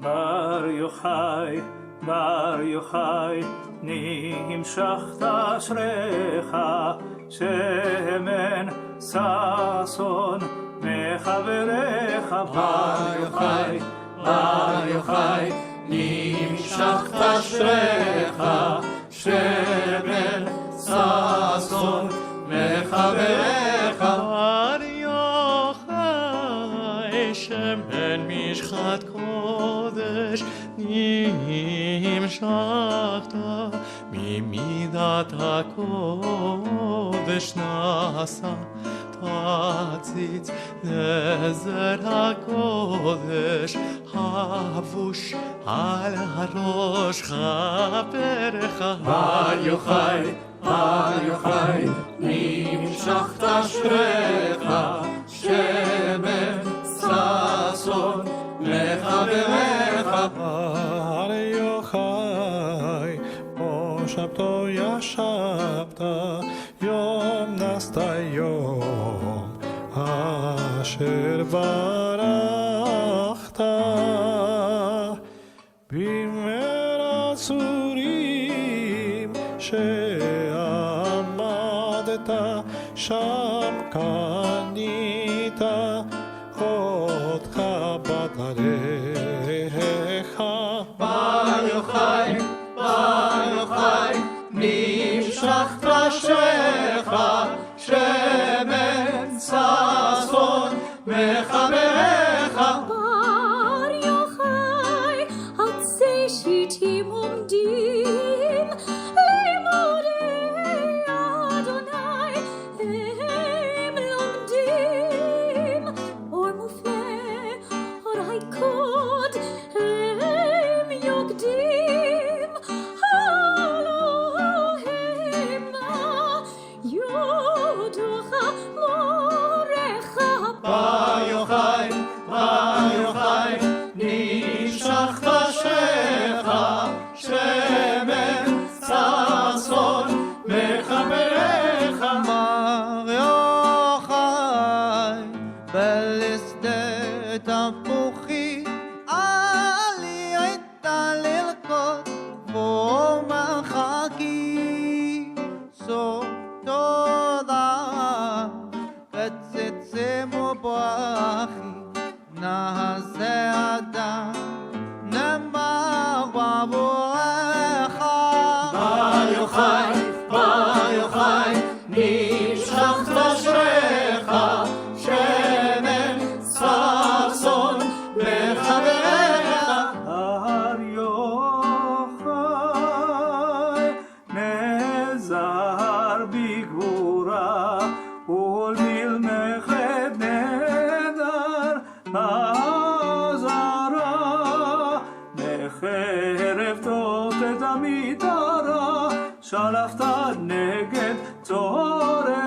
בר יוחאי, בר יוחאי, נמשכת אשריך, שמן ששון מחבריך. בר יוחאי, בר יוחאי, נמשכת אשריך, שמן ששון מחבריך. בר יוחאי, שמן משחת קודש, נמשכת ממידת הקודש, נשא תציץ לזר הקודש, חבוש על הראש חברך. בר יוחאי, בר יוחאי, נמשכת אשריך, שמן ששון לחבריך. בר יוחאי, שבתו ישבת, יום נסת יום אשר ברכת, במר הצורים שעמדת, שם קנית אותך בדרך. בר יוחאי, בר יוחאי, נמשכת אשריך, שמן ששון מחבריך. בר יוחאי, עצי שיטים עומדים לימודי אדוני, הם לומדים אור מופלא, אור היקוד, הם יוקדים. בר יוחאי, בר יוחאי, נמשכת אשריך, שמן ששון מחבריך. בר יוחאי, בלשדה תפוחי, עלי הייתה ללקות בו מחכי. סוף תודה קצצמו ברכי, נעשה אדם נאמר בעבורך. בר יוחאי, בר יוחאי, נמשכת אשריך, שמן ששון לחבריך. בר יוחאי, נזהר בגבורה ולמלכת נדר, עזרה מחרב תותת המטרה, שלפת נגד צורריך.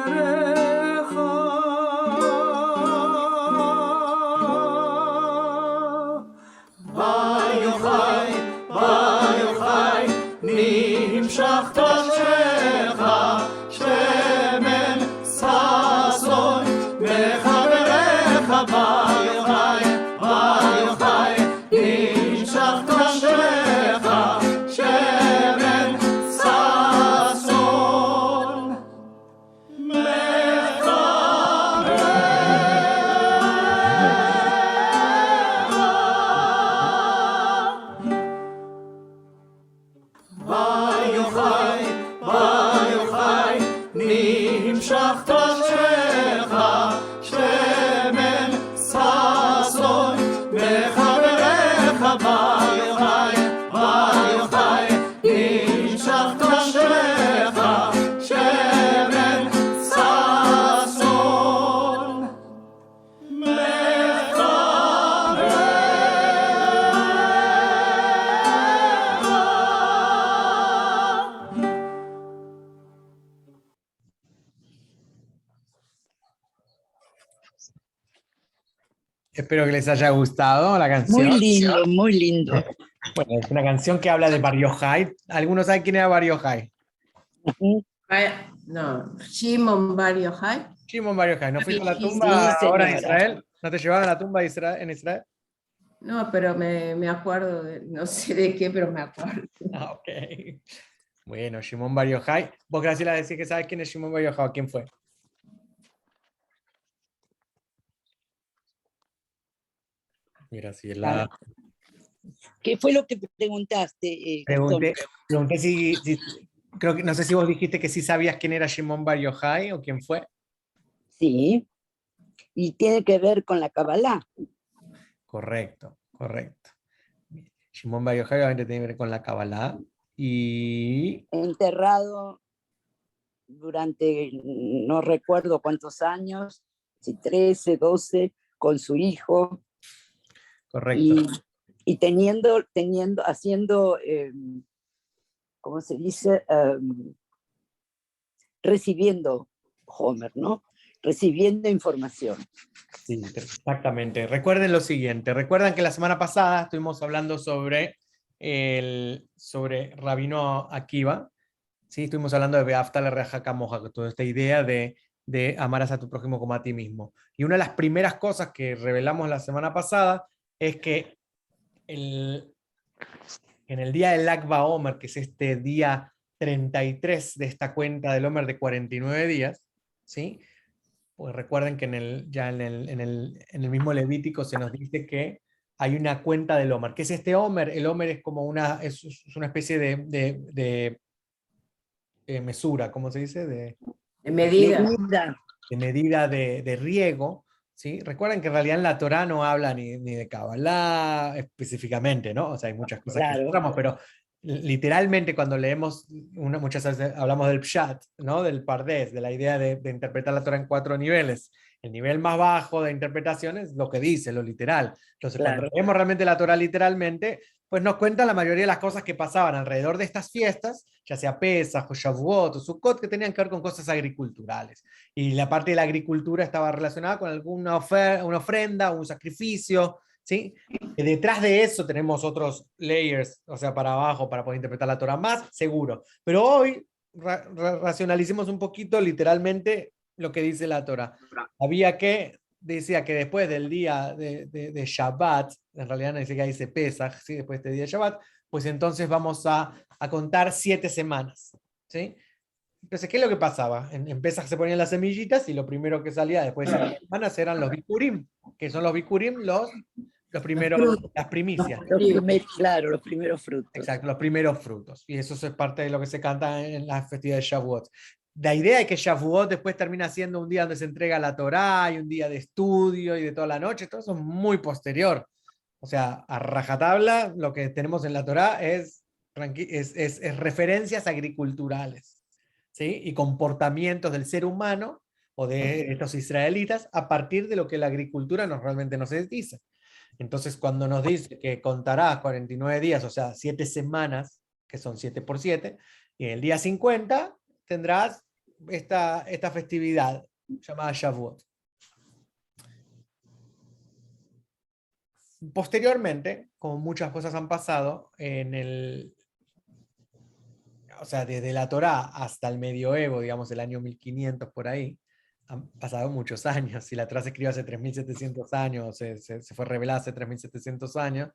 בר יוחאי, בר יוחאי, נמשכת אשריך, שמן ששון מחבריך. בר יוחאי, בר יוחאי, נמשכת אשריך, שמן ששון מחבריך. בר יוחאי, בר יוחאי, נמשכת אשריך, שמן ששון מחבריך. בר יוחאי, בר יוחאי, נמשכת אשריך, שמן ששון Espero que les haya gustado la canción. Muy lindo, muy lindo. Bueno, es una canción que habla de Bar Yochai. ¿Algunos saben quién era Bar Yochai? No, Shimon Bar Shimon Bar Yochai. ¿No fuiste a la Sí, tumba sí, ahora en señora. Israel? ¿No te llevaron a la tumba de Israel, en Israel? No, pero me acuerdo, no sé de qué, pero me acuerdo. Ah, ok. Bueno, Shimon Bar Yochai. Vos, Graciela, decís que sabes quién es Shimon Bar Yochai. ¿Quién fue? Graciela. ¿Qué fue lo que preguntaste, Gastón? Pregunté creo que, no sé si vos dijiste que sí sabías quién era Shimon Bar Yochai o quién fue. Sí, y tiene que ver con la Kabbalah. Correcto, correcto. Shimon Bar Yochai obviamente tiene que ver con la Kabbalah. Y Enterrado durante no recuerdo cuántos años, si 13, 12, con su hijo correcto. y haciendo, ¿cómo se dice? Recibiendo Homer, ¿no? Recibiendo información. Sí, exactamente. Recuerden lo siguiente. Recuerdan que la semana pasada estuvimos hablando sobre Rabino Akiva. ¿Sí? Estuvimos hablando de Beafta la Reja Kamoja, toda esta idea de amarás a tu prójimo como a ti mismo. Y una de las primeras cosas que revelamos la semana pasada es que en el día del Lag BaOmer, que es este día 33 de esta cuenta del Omer de 49 días, ¿sí? Pues recuerden que ya en el mismo Levítico se nos dice que hay una cuenta del Omer. ¿Qué es este Omer? El Omer es como es una especie de mesura, ¿cómo se dice? En medida. De medida de riego, ¿sí? Recuerden que en realidad en la Torá no habla ni de Kabbalah específicamente, ¿no? O sea, hay muchas cosas que encontramos, pero literalmente cuando leemos, muchas veces hablamos del Pshat, ¿no? Del Pardés, de la idea de interpretar la Torá en 4 niveles. El nivel más bajo de interpretación es lo que dice, lo literal. Entonces, cuando leemos realmente la Torá literalmente, pues nos cuenta la mayoría de las cosas que pasaban alrededor de estas fiestas, ya sea Pesach o Shavuot o Sukkot, que tenían que ver con cosas agriculturales. Y la parte de la agricultura estaba relacionada con alguna una ofrenda, un sacrificio, ¿sí? Y detrás de eso tenemos otros layers, o sea, para abajo, para poder interpretar la Torah más, seguro. Pero hoy racionalicemos un poquito literalmente lo que dice la Torah. Decía que después del día de Shabbat, en realidad no dice que dice Pesach, ¿sí? Después de este día de Shabbat, pues entonces vamos a contar 7 semanas, ¿sí? Entonces, ¿qué es lo que pasaba? En Pesach se ponían las semillitas y lo primero que salía después de 7 semanas eran los bikurim, que son los bikurim, las primicias. Los primeros frutos. Exacto, los primeros frutos. Y eso es parte de lo que se canta en la festividad de Shavuot. La idea es que Shavuot después termina siendo un día donde se entrega la Torá y un día de estudio y de toda la noche. Todo eso es muy posterior. O sea, a rajatabla, lo que tenemos en la Torá es referencias agriculturales, ¿sí? Y comportamientos del ser humano o de estos israelitas a partir de lo que la agricultura realmente nos dice. Entonces, cuando nos dice que contarás 49 días, o sea, 7 semanas, que son 7 por 7, y en el día 50 tendrás esta festividad llamada Shavuot. Posteriormente, como muchas cosas han pasado, o sea, desde la Torá hasta el medioevo, digamos el año 1500 por ahí, han pasado muchos años. Si la Torá se escribió hace 3700 años, se fue revelada hace 3700 años,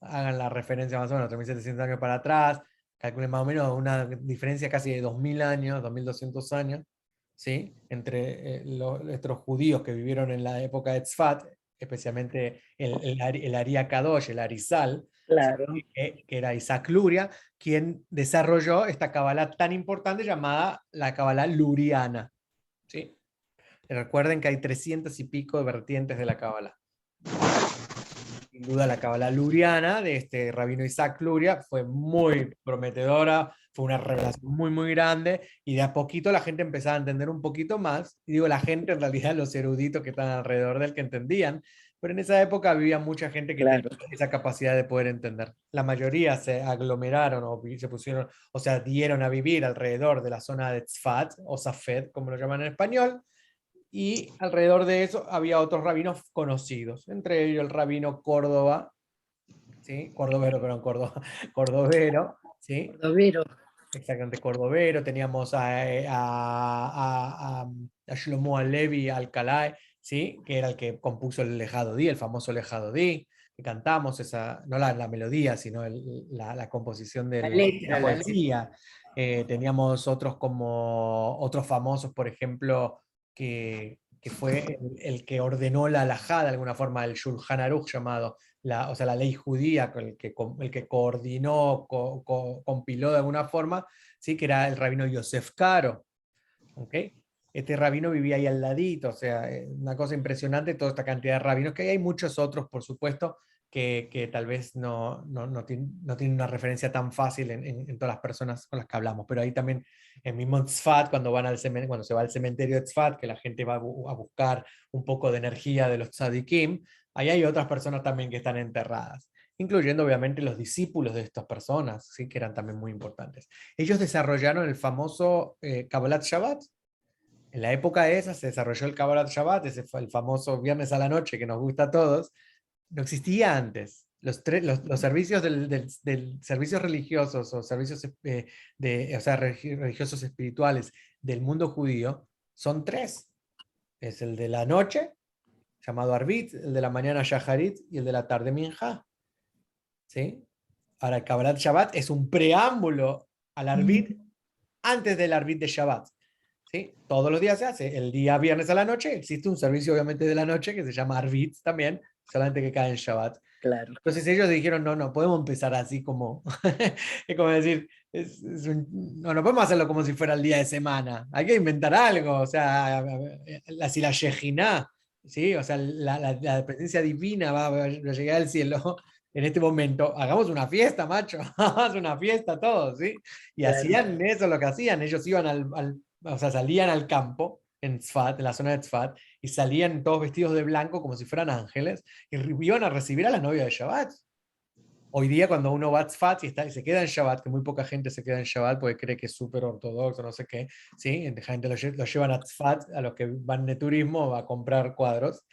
hagan la referencia más o menos 3700 años para atrás, calculen más o menos una diferencia casi de 2000 años, 2200 años, ¿sí? Entre nuestros judíos que vivieron en la época de Tzfat, especialmente el Ari Akadosh, el Arizal, Claro. que era Isaac Luria, quien desarrolló esta Kabbalah tan importante llamada la Kabbalah Luriana, ¿sí? Recuerden que hay 300 y pico de vertientes de la Kabbalah. Sin duda la Kabbalah Luriana de este rabino Isaac Luria fue muy prometedora, fue una revelación muy muy grande y de a poquito la gente empezaba a entender un poquito más, y digo la gente, en realidad los eruditos que estaban alrededor del que entendían, pero en esa época había mucha gente que tenía esa capacidad de poder entender. La mayoría se aglomeraron o se pusieron, o sea, dieron a vivir alrededor de la zona de Tzfat o Safed, como lo llaman en español, y alrededor de eso había otros rabinos conocidos, entre ellos el rabino Córdoba, ¿sí? Cordovero, ¿sí? Cordovero. Exactamente, Cordovero. Teníamos a Shlomo Alevi Alcalay, ¿sí? Que era el que compuso el Lejado Di, el famoso Lejado Di. que cantamos, no la melodía, sino la composición de La letra, la poesía. Teníamos otros famosos, por ejemplo, que fue el que ordenó la halajá de alguna forma, el Shulchan Aruch llamado, o sea, la ley judía, el que coordinó, compiló de alguna forma, ¿sí? Que era el rabino Yosef Karo. ¿Okay? Este rabino vivía ahí al ladito, o sea, una cosa impresionante, toda esta cantidad de rabinos, que hay muchos otros, por supuesto, que tal vez no tienen una referencia tan fácil en todas las personas con las que hablamos, pero ahí también, el mismo Tzfat, cuando se va al cementerio de Tzfat, que la gente va a buscar un poco de energía de los tzadikim, ahí hay otras personas también que están enterradas, incluyendo obviamente los discípulos de estas personas, ¿sí? Que eran también muy importantes. Ellos desarrollaron el famoso Kabbalat Shabbat. En la época esa se desarrolló el Kabbalat Shabbat, ese fue el famoso viernes a la noche que nos gusta a todos. No existía antes. Los servicios del servicios religiosos o servicios religiosos espirituales del mundo judío son 3. Es el de la noche, llamado Arbit, el de la mañana Shacharit y el de la tarde Minja. ¿Sí? Ahora el Kabbalat Shabbat es un preámbulo al Arbit antes del Arbit de Shabbat. ¿Sí? Todos los días se hace. El día viernes a la noche existe un servicio obviamente de la noche que se llama Arbit también, solamente que cae en Shabbat. Claro. Entonces ellos dijeron, no podemos empezar así como, es como decir, no podemos hacerlo como si fuera el día de semana, hay que inventar algo, o sea, si la Shejinah, ¿sí? O sea, la presencia divina va a llegar al cielo en este momento, hagamos una fiesta, macho, hagamos una fiesta todos, ¿sí? Y Claro. hacían eso, lo que hacían, ellos iban o sea, salían al campo, en Tzfat, en la zona de Tzfat, y salían todos vestidos de blanco como si fueran ángeles, y iban a recibir a la novia de Shabbat. Hoy día cuando uno va a Tzfat y se queda en Shabbat, que muy poca gente se queda en Shabbat porque cree que es súper ortodoxo, no sé qué, ¿sí? La gente lo llevan a Tzfat, a los que van de turismo a comprar cuadros.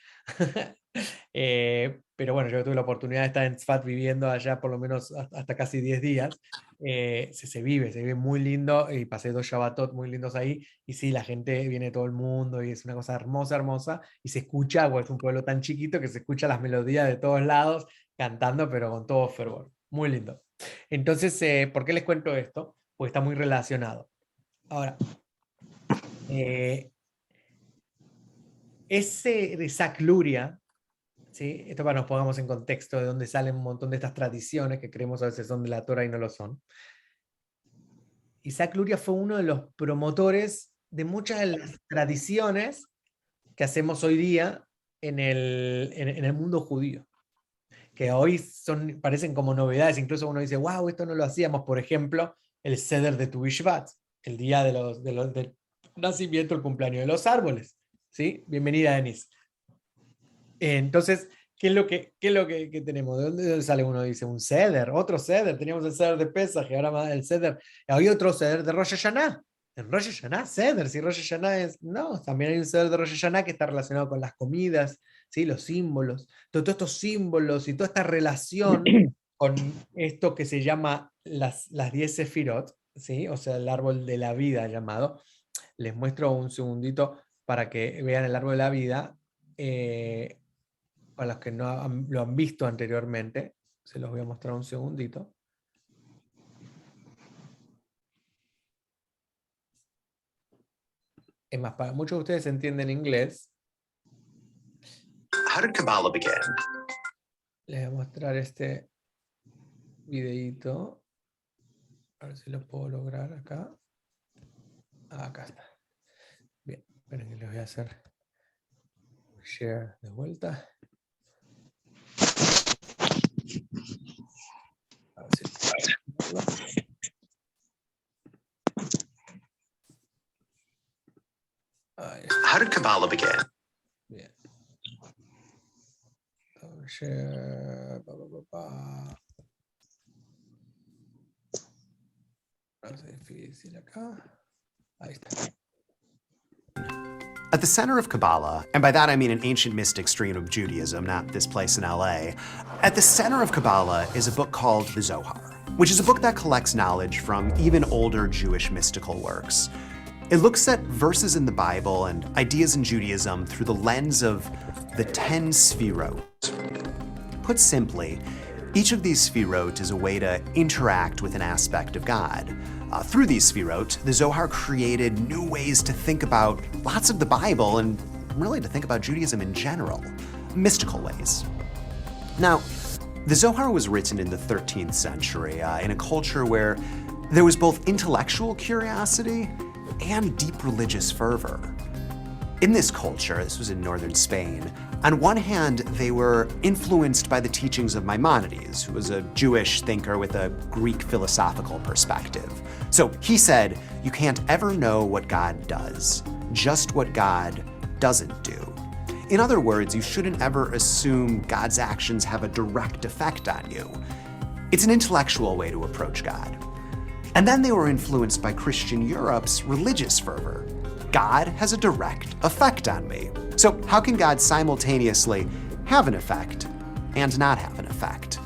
Pero bueno, yo tuve la oportunidad de estar en Tzfat viviendo allá por lo menos hasta casi 10 días. Se vive muy lindo y pasé 2 Shabbatot muy lindos ahí. Y sí, la gente viene de todo el mundo y es una cosa hermosa, hermosa. Y se escucha, es un pueblo tan chiquito que se escucha las melodías de todos lados cantando, pero con todo fervor. Muy lindo. Entonces, ¿por qué les cuento esto? Porque está muy relacionado. Ahora, esa Luria, ¿sí? Esto para que nos pongamos en contexto de dónde salen un montón de estas tradiciones que creemos a veces son de la Torah y no lo son. Isaac Luria fue uno de los promotores de muchas de las tradiciones que hacemos hoy día en el mundo judío, que hoy parecen como novedades, incluso uno dice, wow, esto no lo hacíamos, por ejemplo, el Seder de Tu Bishvat, el día del nacimiento, el cumpleaños de los árboles. ¿Sí? Bienvenida, Denise. Entonces, ¿qué es lo que tenemos? ¿De dónde sale uno? Dice, un Seder, otro Seder. Teníamos el Seder de Pesach, y ahora más el Seder. Hay otro Seder de Rosh Hashanah. En Rosh Hashanah, Seder. Si Rosh Hashanah es... No, también hay un Seder de Rosh Hashanah que está relacionado con las comidas, ¿sí? Los símbolos. Todos estos símbolos y toda esta relación con esto que se llama las 10 Sefirot, ¿sí? O sea, el árbol de la vida llamado. Les muestro un segundito para que vean el árbol de la vida. Para los que no lo han visto anteriormente, se los voy a mostrar un segundito. Es más, para muchos de ustedes entienden inglés. How did Kabbalah begin? Les voy a mostrar este videíto. A ver si lo puedo lograr acá. Acá está. Bien, esperen que les voy a hacer share de vuelta. A ver si... How did Kabbalah begin? Bien. Share, Es difícil acá. Ahí está. At the center of Kabbalah, and by that I mean an ancient mystic stream of Judaism, not this place in LA, at the center of Kabbalah is a book called the Zohar, which is a book that collects knowledge from even older Jewish mystical works. It looks at verses in the Bible and ideas in Judaism through the lens of the 10 Sefirot. Put simply, each of these sfirot is a way to interact with an aspect of God. Through these sfirot, the Zohar created new ways to think about lots of the Bible and really to think about Judaism in general, mystical ways. Now, the Zohar was written in the 13th century in a culture where there was both intellectual curiosity and deep religious fervor. In this culture, this was in northern Spain, on one hand, they were influenced by the teachings of Maimonides, who was a Jewish thinker with a Greek philosophical perspective. So he said, you can't ever know what God does, just what God doesn't do. In other words, you shouldn't ever assume God's actions have a direct effect on you. It's an intellectual way to approach God. And then they were influenced by Christian Europe's religious fervor. God has a direct effect on me. So how can God simultaneously have an effect and not have an effect?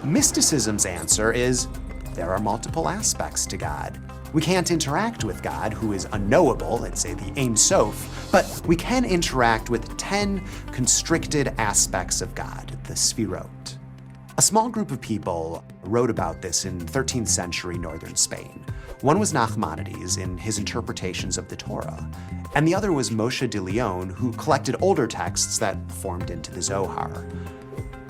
Mysticism's answer is there are multiple aspects to God. We can't interact with God, who is unknowable, let's say the Ein Sof, but we can interact with 10 constricted aspects of God, the Sfirot. A small group of people wrote about this in 13th century northern Spain. One was Nachmanides in his interpretations of the Torah, and the other was Moshe de Leon, who collected older texts that formed into the Zohar.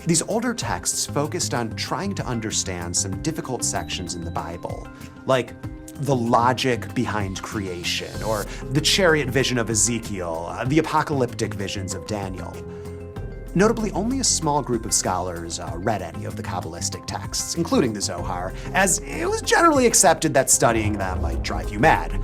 These older texts focused on trying to understand some difficult sections in the Bible, like the logic behind creation, or the chariot vision of Ezekiel, the apocalyptic visions of Daniel. Notably, only a small group of scholars read any of the Kabbalistic texts, including the Zohar, as it was generally accepted that studying them might drive you mad.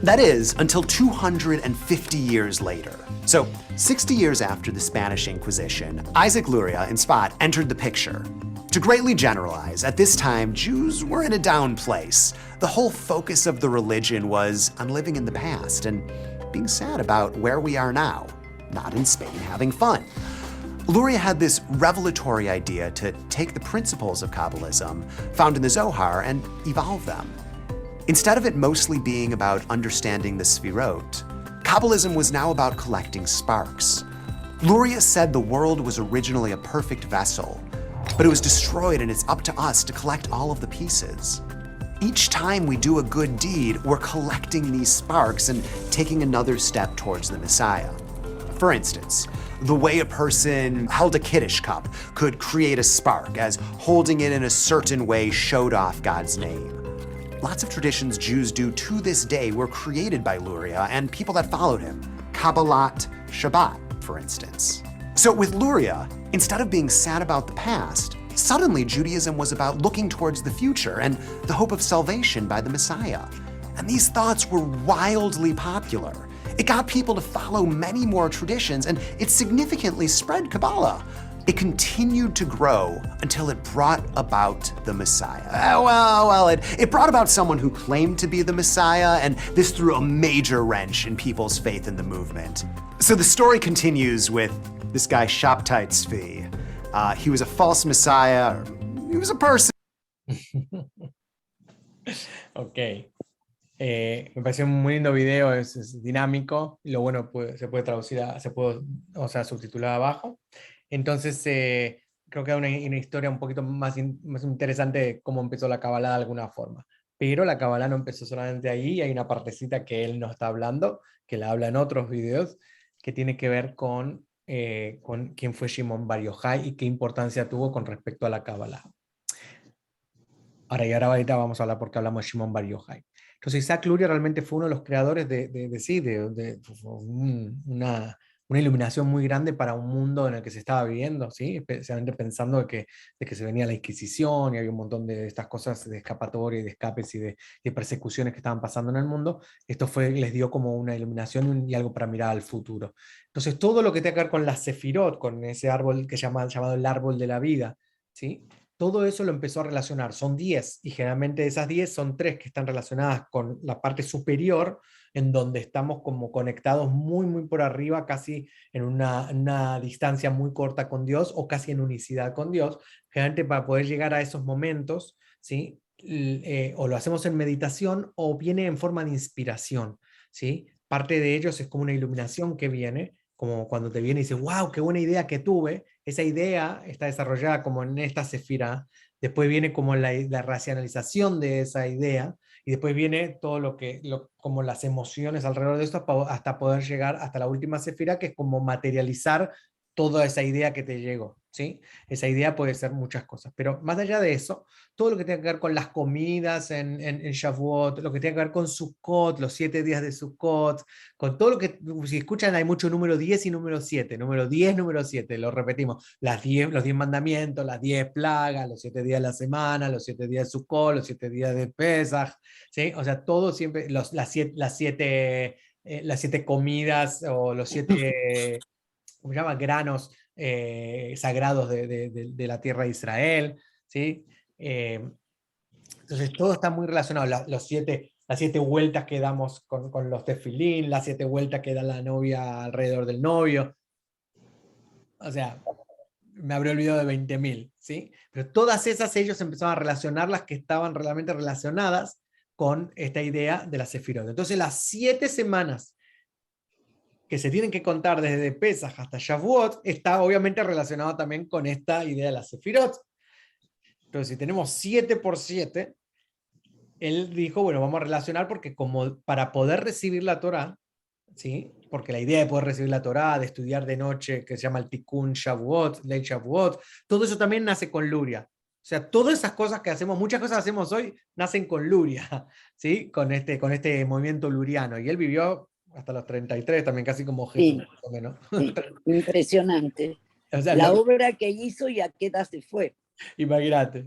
That is, until 250 years later. So, 60 years after the Spanish Inquisition, Isaac Luria and Spot entered the picture. To greatly generalize, at this time, Jews were in a down place. The whole focus of the religion was on living in the past and being sad about where we are now, not in Spain having fun. Luria had this revelatory idea to take the principles of Kabbalism found in the Zohar and evolve them. Instead of it mostly being about understanding the Sfirot, Kabbalism was now about collecting sparks. Luria said the world was originally a perfect vessel, but it was destroyed and it's up to us to collect all of the pieces. Each time we do a good deed, we're collecting these sparks and taking another step towards the Messiah. For instance, the way a person held a Kiddush cup could create a spark, as holding it in a certain way showed off God's name. Lots of traditions Jews do to this day were created by Luria and people that followed him. Kabbalat Shabbat, for instance. So with Luria, instead of being sad about the past, suddenly Judaism was about looking towards the future and the hope of salvation by the Messiah. And these thoughts were wildly popular. It got people to follow many more traditions, and it significantly spread Kabbalah. It continued to grow until it brought about the Messiah. It brought about someone who claimed to be the Messiah, and this threw a major wrench in people's faith in the movement. So the story continues with this guy Shabtai Tzvi. He was a false Messiah, or he was a person. Ok. Me pareció un muy lindo video, es dinámico, y lo bueno se puede traducir, subtitular abajo. Entonces, creo que hay una historia un poquito más interesante de cómo empezó la Kabbalah de alguna forma. Pero la Kabbalah no empezó solamente ahí, hay una partecita que él no está hablando, que la habla en otros videos, que tiene que ver con quién fue Shimon Bar Yochai y qué importancia tuvo con respecto a la Kabbalah. Ahorita vamos a hablar porque hablamos de Shimon Bar Yochai. Entonces Isaac Luria realmente fue uno de los creadores de una iluminación muy grande para un mundo en el que se estaba viviendo, ¿sí? Especialmente pensando de que se venía la Inquisición y había un montón de estas cosas de escapatoria y de escapes y de persecuciones que estaban pasando en el mundo. Esto les dio como una iluminación y algo para mirar al futuro. Entonces todo lo que tenga que ver con la Sefirot, con ese árbol que llamado el árbol de la vida, ¿sí? Todo eso lo empezó a relacionar, son 10, y generalmente de esas 10 son 3 que están relacionadas con la parte superior, en donde estamos como conectados muy, muy por arriba, casi en una distancia muy corta con Dios, o casi en unicidad con Dios. Generalmente para poder llegar a esos momentos, ¿sí? O lo hacemos en meditación, o viene en forma de inspiración, ¿sí? Parte de ellos es como una iluminación que viene, como cuando te viene y dices, wow, qué buena idea que tuve. Esa idea está desarrollada como en esta sefirá. Después viene como la racionalización de esa idea, y después viene todo como las emociones alrededor de esto, hasta poder llegar hasta la última sefirá, que es como materializar toda esa idea que te llegó, ¿sí? Esa idea puede ser muchas cosas, pero más allá de eso, todo lo que tenga que ver con las comidas en Shavuot, lo que tenga que ver con Sukkot, los 7 días de Sukkot, con todo lo que, si escuchan, hay mucho número 10 y número 7, número 10, número 7, lo repetimos, los 10 mandamientos, las 10 plagas, los 7 días de la semana, los 7 días de Sukkot, los 7 días de Pesach, ¿sí? O sea, todo siempre, las 7 comidas, o los 7, ¿cómo se llama? Granos sagrados de la tierra de Israel, ¿sí? Entonces todo está muy relacionado, las 7 vueltas que damos con los tefilín, las 7 vueltas que da la novia alrededor del novio. O sea, me habré olvidado de 20.000, ¿sí? Pero todas esas ellos empezaron a relacionarlas, que estaban realmente relacionadas con esta idea de la sefirot. Entonces las 7 semanas que se tienen que contar desde Pesach hasta Shavuot está obviamente relacionado también con esta idea de la sefirot. Entonces, si tenemos 7 por 7, él dijo, bueno, vamos a relacionar, porque como para poder recibir la Torá, ¿sí? Porque la idea de poder recibir la Torá, de estudiar de noche, que se llama el Tikkun Shavuot, Ley Shavuot, todo eso también nace con Luria. O sea, todas esas cosas que hacemos, muchas cosas que hacemos hoy, nacen con Luria, ¿sí? Con este movimiento luriano. Y él vivió hasta los 33, también casi como Jesús, Sí, más o menos. sí, impresionante. O sea, La obra que hizo y a qué edad se fue. imagínate.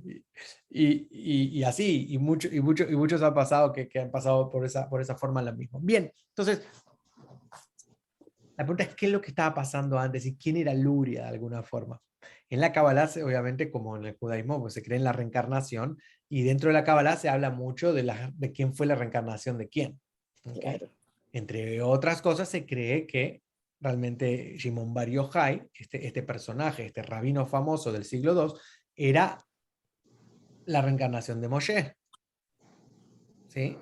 Y así, y muchos han pasado que han pasado por esa forma la misma. Bien, entonces, la pregunta es qué es lo que estaba pasando antes y quién era Luria de alguna forma. En la Kabbalah, obviamente, como en el judaísmo, pues se cree en la reencarnación, y dentro de la Kabbalah se habla mucho de quién fue la reencarnación de quién. ¿Okay? Claro. Entre otras cosas, se cree que realmente Shimon Bar Yochai, este personaje, este rabino famoso del siglo II, era la reencarnación de Moshe, ¿sí?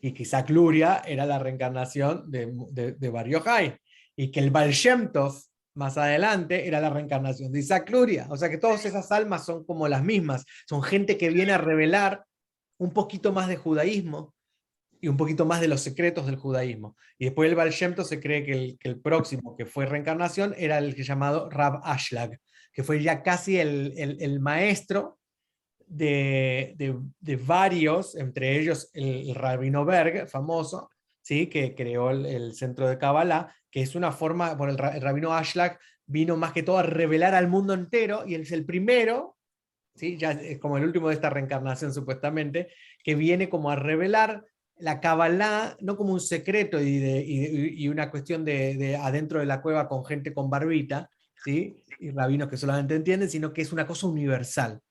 Y que Isaac Luria era la reencarnación de Bar Yochai, y que el Baal Shem Tov más adelante era la reencarnación de Isaac Luria. O sea que todas esas almas son como las mismas, son gente que viene a revelar un poquito más de judaísmo y un poquito más de los secretos del judaísmo. Y después el Baal Shem Tov se cree que el próximo que fue reencarnación era el llamado Rab Ashlag, que fue ya casi el maestro de varios, entre ellos el Rabino Berg, famoso, ¿sí? Que creó el centro de Kabbalah, que es una forma, bueno, el Rabino Ashlag vino más que todo a revelar al mundo entero, y él es el primero, ¿sí? Ya es como el último de esta reencarnación supuestamente, que viene como a revelar la Kabbalah, no como un secreto y una cuestión de adentro de la cueva con gente con barbita, ¿sí? Y rabinos que solamente entienden, sino que es una cosa universal.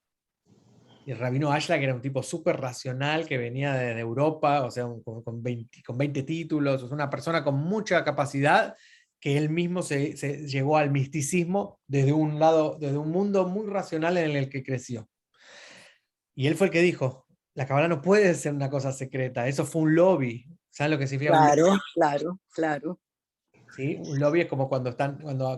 Y el rabino Ashlag era un tipo súper racional que venía de Europa, o sea, con 20 títulos, o sea, una persona con mucha capacidad, que él mismo se llegó al misticismo desde un lado, desde un mundo muy racional en el que creció. Y él fue el que dijo, la Kabbalah no puede ser una cosa secreta, eso fue un lobby. ¿Saben lo que significa un lobby? Claro. ¿Sí? Un lobby es como cuando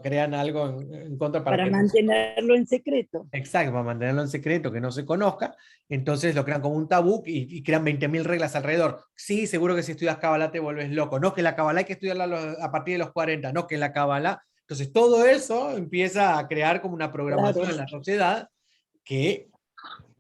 crean algo en contra Para que mantenerlo en secreto. Exacto, para mantenerlo en secreto, que no se conozca. Entonces lo crean como un tabú y crean 20.000 reglas alrededor. Sí, seguro que si estudias Kabbalah te vuelves loco. No, que la Kabbalah hay que estudiarla a partir de los 40. No, que la Kabbalah... Entonces todo eso empieza a crear como una programación en la sociedad, que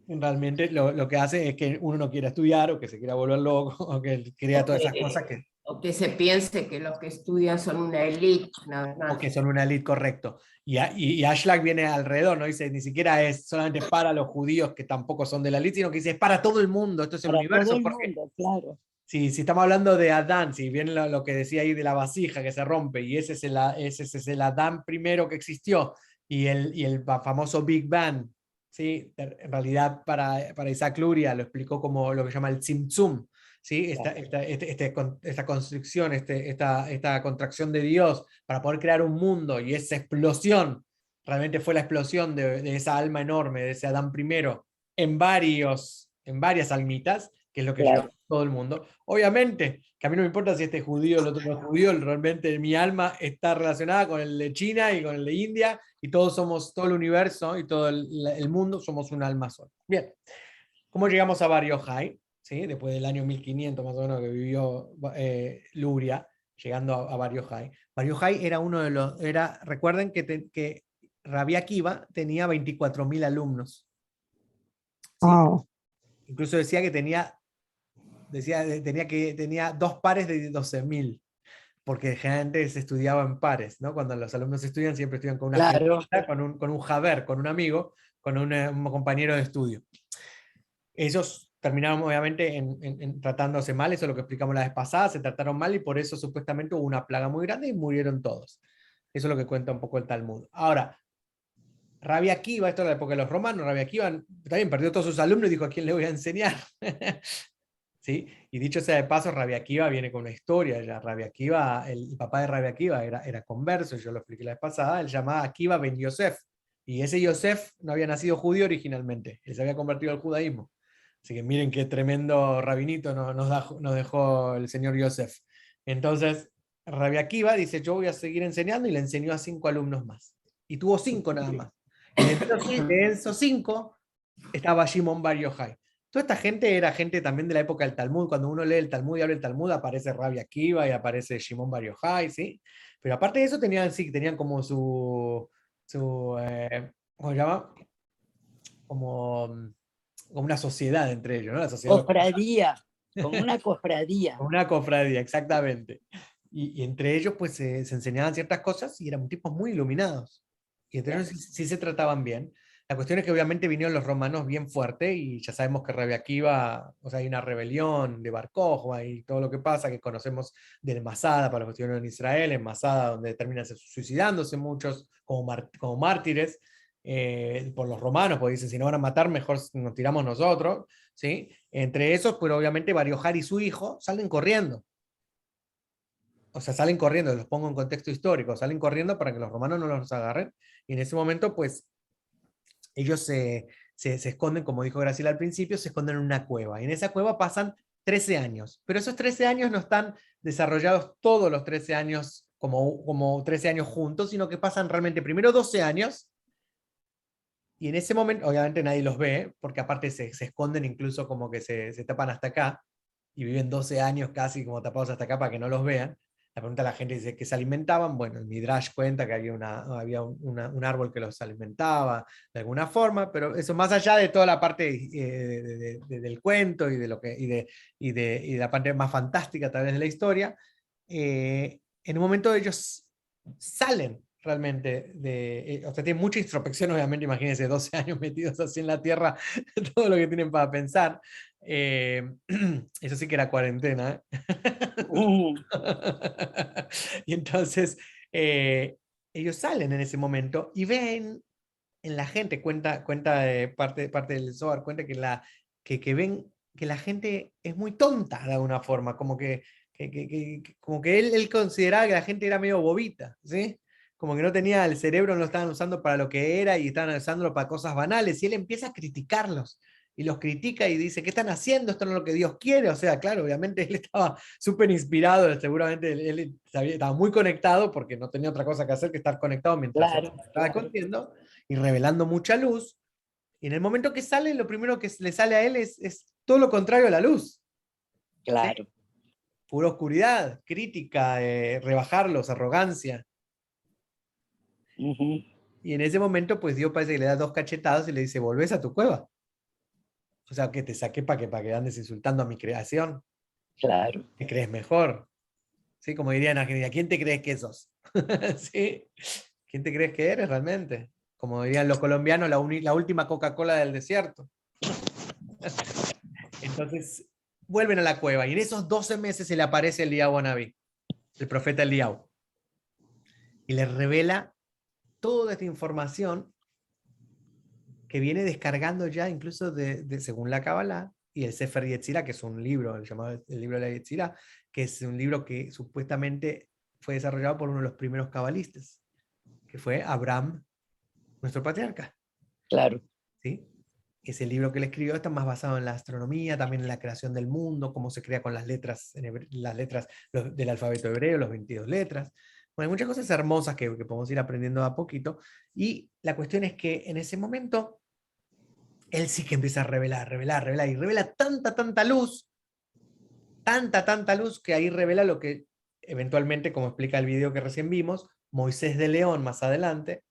realmente lo que hace es que uno no quiera estudiar, o que se quiera volver loco, o que crea todas esas cosas que... O que se piense que los que estudian son una élite, nada más. O que son una élite, correcto. Y Ashlag viene alrededor, no dice, ni siquiera es solamente para los judíos, que tampoco son de la élite, sino que dice, es para todo el mundo, esto es el Para universo. todo el Porque mundo, claro. si estamos hablando de Adán, si bien lo que decía ahí de la vasija que se rompe, y ese es el Adán primero que existió, y el famoso Big Bang, ¿sí? En realidad para Isaac Luria lo explicó como lo que llama el Tzimtzum, ¿sí? Esta constricción, esta contracción de Dios para poder crear un mundo, y esa explosión realmente fue la explosión de esa alma enorme, de ese Adán primero, en varias almitas, que es lo que Claro. todo el mundo. Obviamente, que a mí no me importa si este es judío o el otro no es judío, realmente mi alma está relacionada con el de China y con el de India, y todos somos, todo el universo y todo el mundo somos un alma sola. Bien, ¿cómo llegamos a Bar Yochai? ¿Sí? Después del año 1500 más o menos que vivió Luria, llegando a Bar Yochai. Bar Yochai era uno de los, recuerden que Rabbi Akiva tenía 24.000 alumnos. ¿Sí? Wow. Incluso decía que tenía 2 pares de 12.000, porque generalmente se estudiaba en pares, ¿no? Cuando los alumnos estudian, siempre estudian con una Claro. con un haber, con un amigo, con un compañero de estudio. Ellos terminaron obviamente tratándose mal, eso es lo que explicamos la vez pasada, se trataron mal y por eso supuestamente hubo una plaga muy grande y murieron todos. Eso es lo que cuenta un poco el Talmud. Ahora, Rabbi Akiva, esto es la época de los romanos, Rabbi Akiva también perdió todos sus alumnos y dijo: ¿a quién le voy a enseñar? ¿Sí? Y dicho sea de paso, Rabbi Akiva viene con una historia. Ya Rabbi Akiva, el papá de Rabbi Akiva era converso, yo lo expliqué la vez pasada, él llamaba Akiva ben Yosef, y ese Yosef no había nacido judío originalmente, él se había convertido al judaísmo. Así que miren qué tremendo rabinito nos dejó el señor Yosef. Entonces, Rabbi Akiva dice: yo voy a seguir enseñando, y le enseñó a 5 alumnos más. Y tuvo 5 nada más. Y de esos 5 estaba Shimon Bar Yochai. Toda esta gente era gente también de la época del Talmud. Cuando uno lee el Talmud y habla el Talmud, aparece Rabbi Akiva y aparece Shimon Bar Yochai, ¿sí? Pero aparte de eso, tenían como ¿cómo se llama? Como una sociedad entre ellos, ¿no? La sociedad Cofradía, como una cofradía. una cofradía, exactamente. Y entre ellos, pues, se enseñaban ciertas cosas y eran tipos muy iluminados. Y entre ellos sí se trataban bien. La cuestión es que obviamente vinieron los romanos bien fuerte, y ya sabemos que Rabbi Akiva, o sea, hay una rebelión de Bar Kokhba y todo lo que pasa, que conocemos del Masada, para los que estuvieron en Israel, en Masada, donde terminan suicidándose muchos como mártires por los romanos, porque dicen: si no van a matar, mejor nos tiramos nosotros. ¿Sí? Entre esos, pero obviamente Bar Yochai y su hijo salen corriendo. O sea, salen corriendo, los pongo en contexto histórico, salen corriendo para que los romanos no los agarren. Y en ese momento, pues, ellos se esconden, como dijo Graciela al principio, se esconden en una cueva. Y en esa cueva pasan 13 años. Pero esos 13 años no están desarrollados todos los 13 años como 13 años juntos, sino que pasan realmente primero 12 años. Y en ese momento, obviamente nadie los ve, porque aparte se esconden, incluso como que se tapan hasta acá, y viven 12 años casi como tapados hasta acá para que no los vean. La pregunta a la gente dice: ¿qué se alimentaban? Bueno, el Midrash cuenta que había un árbol que los alimentaba de alguna forma, pero eso más allá de toda la parte del cuento y de la parte más fantástica a través de la historia, en un momento ellos salen realmente o sea, tienen mucha introspección, obviamente. Imagínense 12 años metidos así en la tierra, todo lo que tienen para pensar. Eso sí que era cuarentena, Mm. Y entonces ellos salen en ese momento y ven en la gente, cuenta parte del Zohar, cuenta que ven que la gente es muy tonta de alguna forma, como que él consideraba que la gente era medio bobita, ¿sí? Como que no tenía el cerebro, no lo estaban usando para lo que era y estaban usándolo para cosas banales, y él empieza a criticarlos. Y los critica y dice: ¿qué están haciendo? Esto no es lo que Dios quiere. O sea, claro, obviamente él estaba súper inspirado, seguramente él estaba muy conectado, porque no tenía otra cosa que hacer que estar conectado mientras estaba escondiendo y revelando mucha luz. Y en el momento que sale, lo primero que le sale a él es todo lo contrario a la luz. Claro. ¿Sí? Pura oscuridad, crítica, rebajarlos, arrogancia. Ujú. Y en ese momento, pues Dios parece que le da 2 cachetadas y le dice: volvés a tu cueva. O sea, que te saqué para que andes insultando a mi creación. Claro. ¿Te crees mejor? ¿Sí? Como dirían en Argentina: ¿quién te crees que sos? ¿Sí? ¿Quién te crees que eres realmente? Como dirían los colombianos: la última Coca-Cola del desierto. Entonces, vuelven a la cueva, y en esos 12 meses se le aparece Eliyahu Anabí, el profeta Eliyahu, y les revela toda esta información que viene descargando ya incluso según la Kabbalah, y el Sefer Yetzirah, que es un libro, llamado el libro de la Yetzirah, que es un libro que supuestamente fue desarrollado por uno de los primeros cabalistas, que fue Abraham, nuestro patriarca. Claro. ¿Sí? ese libro que él escribió está más basado en la astronomía, también en la creación del mundo, cómo se crea con las letras, las letras del alfabeto hebreo, los 22 letras. Bueno, hay muchas cosas hermosas que podemos ir aprendiendo a poquito, y la cuestión es que en ese momento él sí que empieza a revelar, y revela tanta luz, tanta luz, que ahí revela lo que eventualmente, como explica el video que recién vimos, Moisés de León más adelante,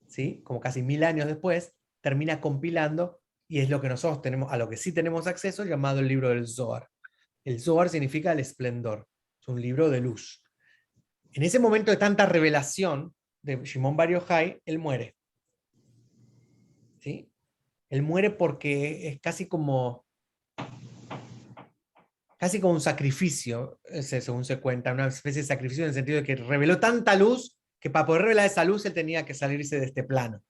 ¿sí? Como casi 1000 años después, termina compilando, y es lo que nosotros tenemos, a lo que sí tenemos acceso, llamado el libro del Zohar. El Zohar significa el esplendor, es un libro de luz. En ese momento de tanta revelación de Shimon Bar Yochai, él muere. ¿Sí? Él muere porque es casi como un sacrificio, según se cuenta, una especie de sacrificio en el sentido de que reveló tanta luz que para poder revelar esa luz él tenía que salirse de este plano.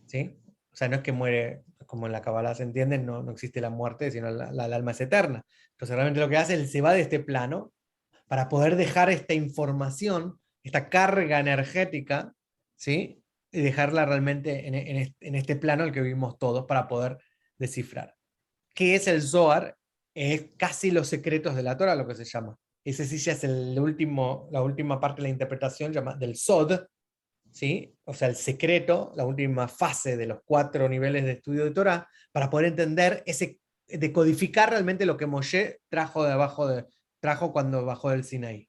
¿Sí? O sea, no es que muere, como en la Kabbalah se entiende, no existe la muerte, sino el alma es eterna. Entonces realmente lo que hace, él se va de este plano para poder dejar esta información, esta carga energética, ¿sí? Y dejarla realmente en este plano el que vivimos todos para poder descifrar. ¿Qué es el Zohar? Es casi los secretos de la Torah, lo que se llama. Ese sí ya es la última parte de la interpretación del Sod, ¿sí? O sea, el secreto, la última fase de los 4 niveles de estudio de Torah, para poder entender, decodificar realmente lo que Moshe trajo cuando bajó del Sinaí.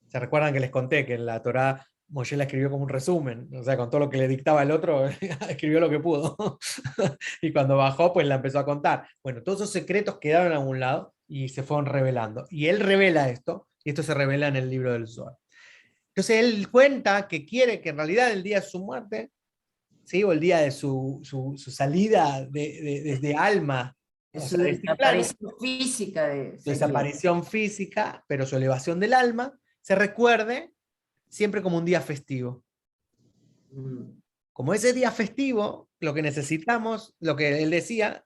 ¿Se recuerdan que les conté que en la Torah Moshe la escribió como un resumen? O sea, con todo lo que le dictaba el otro, escribió lo que pudo. Y cuando bajó, pues la empezó a contar. Bueno, todos esos secretos quedaron a un lado y se fueron revelando. Y él revela esto, y esto se revela en el libro del Zohar. Entonces él cuenta que quiere que en realidad el día de su muerte, ¿sí? O el día de su salida desde alma, Su desaparición física. Su desaparición física, pero su elevación del alma, se recuerde siempre como un día festivo. Como ese día festivo, lo que necesitamos, lo que él decía,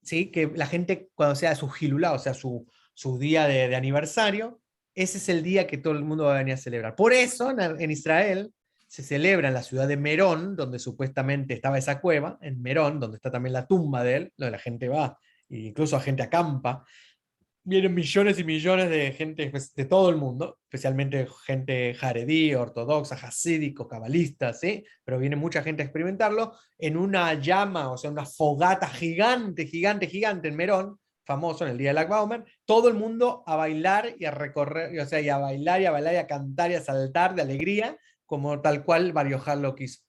¿sí? Que la gente cuando sea su Hilulá, o sea, su día de aniversario, ese es el día que todo el mundo va a venir a celebrar. Por eso en Israel se celebra en la ciudad de Merón, donde supuestamente estaba esa cueva, en Merón, donde está también la tumba de él, donde la gente va, e incluso la gente acampa. Vienen millones y millones de gente de todo el mundo, especialmente gente jaredí, ortodoxa, hasídicos, cabalistas, ¿sí? Pero viene mucha gente a experimentarlo en una llama, o sea, una fogata gigante en Merón, famoso en el día del Lag BaOmer, todo el mundo a bailar y a recorrer, o sea, y a bailar, y a cantar y a saltar de alegría, como tal cual Bar Yochai lo quiso.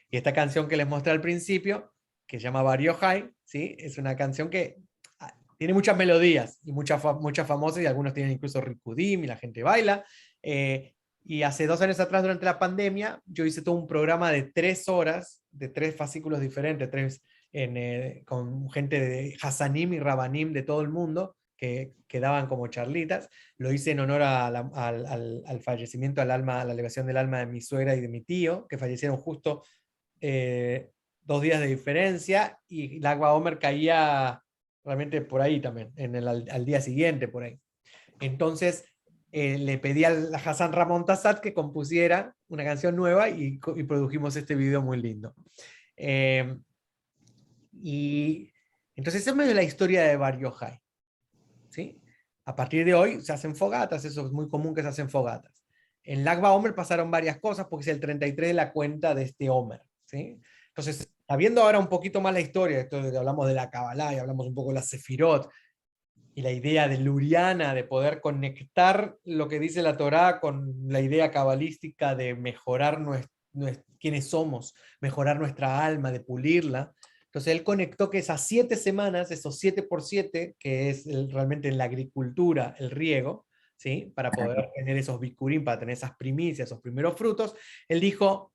Y esta canción que les mostré al principio, que se llama Bar Yochai, ¿sí? Es una canción que tiene muchas melodías, y muchas famosas, y algunos tienen incluso Rikudim, y la gente baila. Y hace 2 años atrás, durante la pandemia, yo hice todo un programa de 3 horas, de 3 fascículos diferentes, con gente de Hasanim y Rabanim de todo el mundo, que daban como charlitas. Lo hice en honor al fallecimiento, a la elevación del alma de mi suegra y de mi tío, que fallecieron justo 2 días de diferencia, y el Lag BaOmer caía realmente por ahí también, al día siguiente por ahí. Entonces le pedí a Hassan Ramón Tassat que compusiera una canción nueva, y produjimos este video muy lindo. Y entonces esa es la historia de Bar Yochai, ¿sí? A partir de hoy se hacen fogatas, eso es muy común que se hacen fogatas. En Lag BaOmer pasaron varias cosas, porque es el 33 de la cuenta de este Omer, ¿sí? Entonces, sabiendo ahora un poquito más la historia, esto de que hablamos de la Kabbalah y hablamos un poco de la Sefirot, y la idea de Luriana, de poder conectar lo que dice la Torá con la idea cabalística de mejorar quiénes somos, mejorar nuestra alma, de pulirla. Entonces él conectó que esas 7 semanas, esos 7x7, que es realmente en la agricultura, el riego, ¿sí? Para poder tener esos bikurim, para tener esas primicias, esos primeros frutos, él dijo,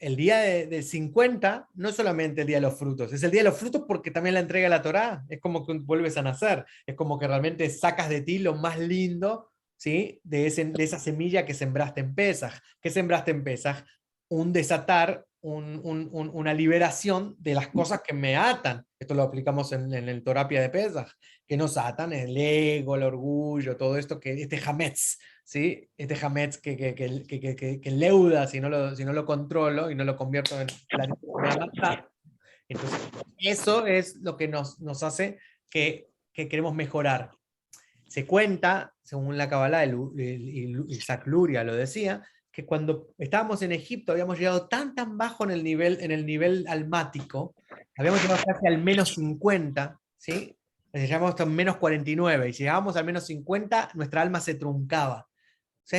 el día de 50 no es solamente el día de los frutos, es el día de los frutos porque también la entrega la Torá, es como que vuelves a nacer, es como que realmente sacas de ti lo más lindo, ¿sí? de esa semilla que sembraste en Pesaj. ¿Qué sembraste en Pesaj? Un desatar, una liberación de las cosas que me atan. Esto lo aplicamos en el Torapia de Pesaj, que nos atan, el ego, el orgullo, todo esto, este hametz, ¿sí? Este hametz que leuda si no lo controlo y no lo convierto en la Entonces, eso es lo que nos hace que queremos mejorar. Se cuenta, según la Kabbalah, Isaac Luria lo decía, que cuando estábamos en Egipto habíamos llegado tan bajo en el nivel almático, habíamos llegado casi al menos 50, ¿sí? Llegamos hasta menos 49, y si llegábamos al menos 50, nuestra alma se truncaba. O sea,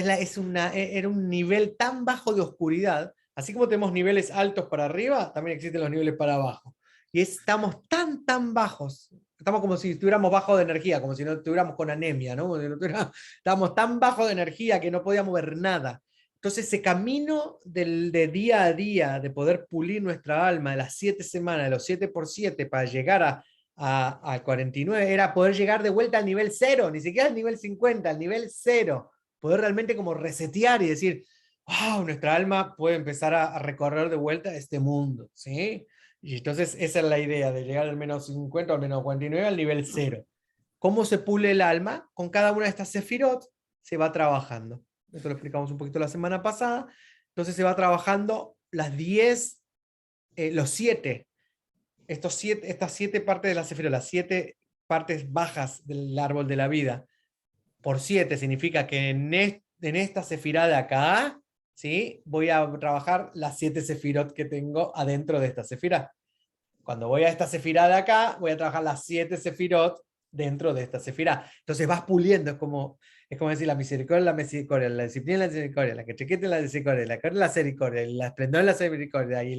era un nivel tan bajo de oscuridad, así como tenemos niveles altos para arriba, también existen los niveles para abajo. Y estamos tan bajos, estamos como si estuviéramos bajos de energía, como si no estuviéramos con anemia, ¿no? Estábamos tan bajos de energía que no podíamos ver nada. Entonces ese camino de día a día, de poder pulir nuestra alma de las 7 semanas, de los 7x7, para llegar al 49, era poder llegar de vuelta al nivel 0, ni siquiera al nivel 50, al nivel 0. Poder realmente como resetear y decir, wow, nuestra alma puede empezar a recorrer de vuelta este mundo, ¿sí? Y entonces esa es la idea, de llegar al menos 50 o al menos 49 al nivel 0. ¿Cómo se pule el alma? Con cada una de estas sefirot se va trabajando. Esto lo explicamos un poquito la semana pasada. Entonces se va trabajando las 10, los 7, estas 7 partes de la sefirot, las 7 partes bajas del árbol de la vida, por 7 significa que en esta sefirá de acá, ¿sí? Voy a trabajar las 7 sefirot que tengo adentro de esta sefirá. Cuando voy a esta sefirá de acá, voy a trabajar las 7 sefirot dentro de esta sefirá. Entonces vas puliendo, es como decir la misericordia, la disciplina, la misericordia, la que chequete la misericordia, la misericordia, la esplendor en la misericordia, y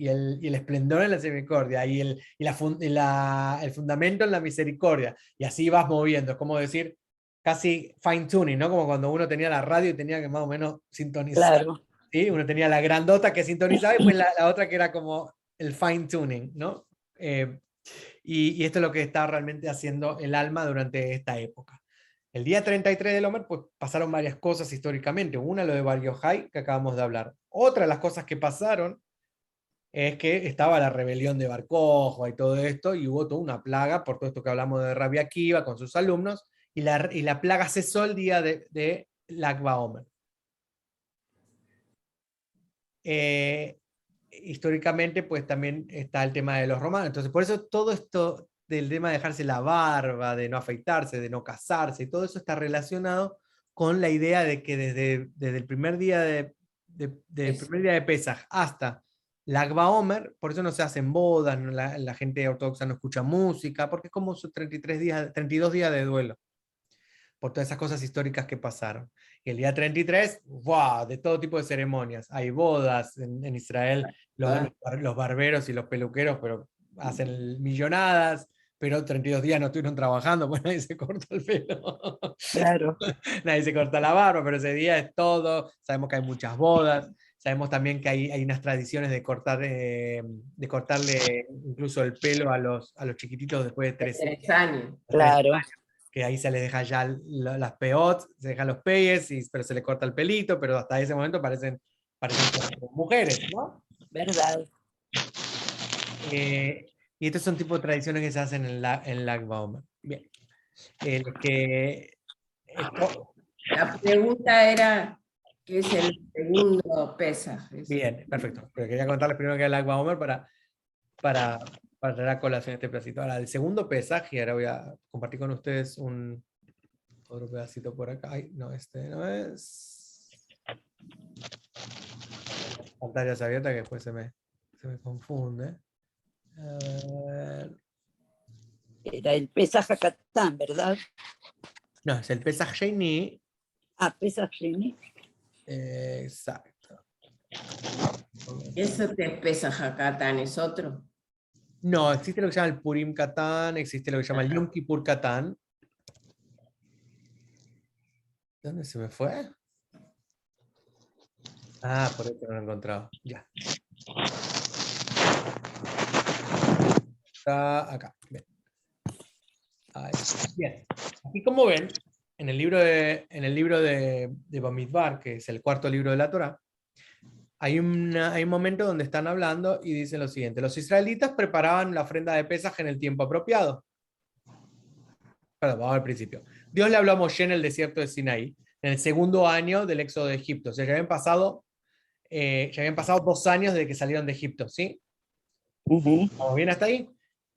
el esplendor en la misericordia, y el fundamento en la misericordia, y así vas moviendo, es como decir, casi fine tuning, ¿no? Como cuando uno tenía la radio y tenía que más o menos sintonizar. Claro. ¿Sí? Uno tenía la grandota que sintonizaba y pues la otra que era como el fine tuning, ¿no? Y esto es lo que está realmente haciendo el alma durante esta época. El día 33 del Omer, pues pasaron varias cosas históricamente. Una, lo de Bar Yochai, que acabamos de hablar. Otra de las cosas que pasaron es que estaba la rebelión de Bar Kokhba y todo esto, y hubo toda una plaga por todo esto que hablamos de Rabbi Akiva con sus alumnos, y la plaga cesó el día de Lag BaOmer. Históricamente pues también está el tema de los romanos, entonces por eso todo esto del tema de dejarse la barba, de no afeitarse, de no casarse, y todo eso está relacionado con la idea de que desde el primer día de Pesaj hasta Lag BaOmer, por eso no se hacen bodas, no, la gente ortodoxa no escucha música, porque es como sus 32 días de duelo por todas esas cosas históricas que pasaron. Y el día 33, ¡wow!, de todo tipo de ceremonias. Hay bodas en Israel, los barberos y los peluqueros pero hacen millonadas, pero 32 días no estuvieron trabajando, pues nadie se corta el pelo. Claro. Nadie se corta la barba, pero ese día es todo. Sabemos que hay muchas bodas. Sabemos también que hay unas tradiciones de cortarle incluso el pelo a los chiquititos después de 3 años. Claro. Que ahí se les deja ya las peots, se dejan los peyes, pero se les corta el pelito, pero hasta ese momento parecen como mujeres, ¿no? Verdad. Y estos son tipos de tradiciones que se hacen en Lag BaOmer. Bien. La pregunta era, ¿qué es el segundo Pesaj? Bien, perfecto. Pero quería contarles primero que es Lag BaOmer para traer a colación este pedacito. Ahora, el segundo Pesaj, y ahora voy a compartir con ustedes otro pedacito por acá. Ay, no, este no es. Pantallas abiertas que después se me confunde. A ver. Era el Pesaj HaKatan, ¿verdad? No, es el Pesaj Sheni. Ah, Pesaj Sheni. Exacto. ¿Eso de Pesaj HaKatan es otro? No, existe lo que se llama el Purim Katán, existe lo que se llama el Yom Kippur Katán. ¿Dónde se me fue? Ah, por eso no lo he encontrado. Ya. Está acá. Bien. Ahí. Bien. Aquí como ven, en el libro de Bamidbar, que es el cuarto libro de la Torá, hay un momento donde están hablando y dicen lo siguiente: los israelitas preparaban la ofrenda de Pesaj en el tiempo apropiado. Perdón, vamos al principio. Dios le habló a Moshe en el desierto de Sinaí, en el segundo año del éxodo de Egipto. O sea, ya habían pasado ya habían pasado 2 años desde que salieron de Egipto, ¿sí? ¿Vamos bien hasta ahí?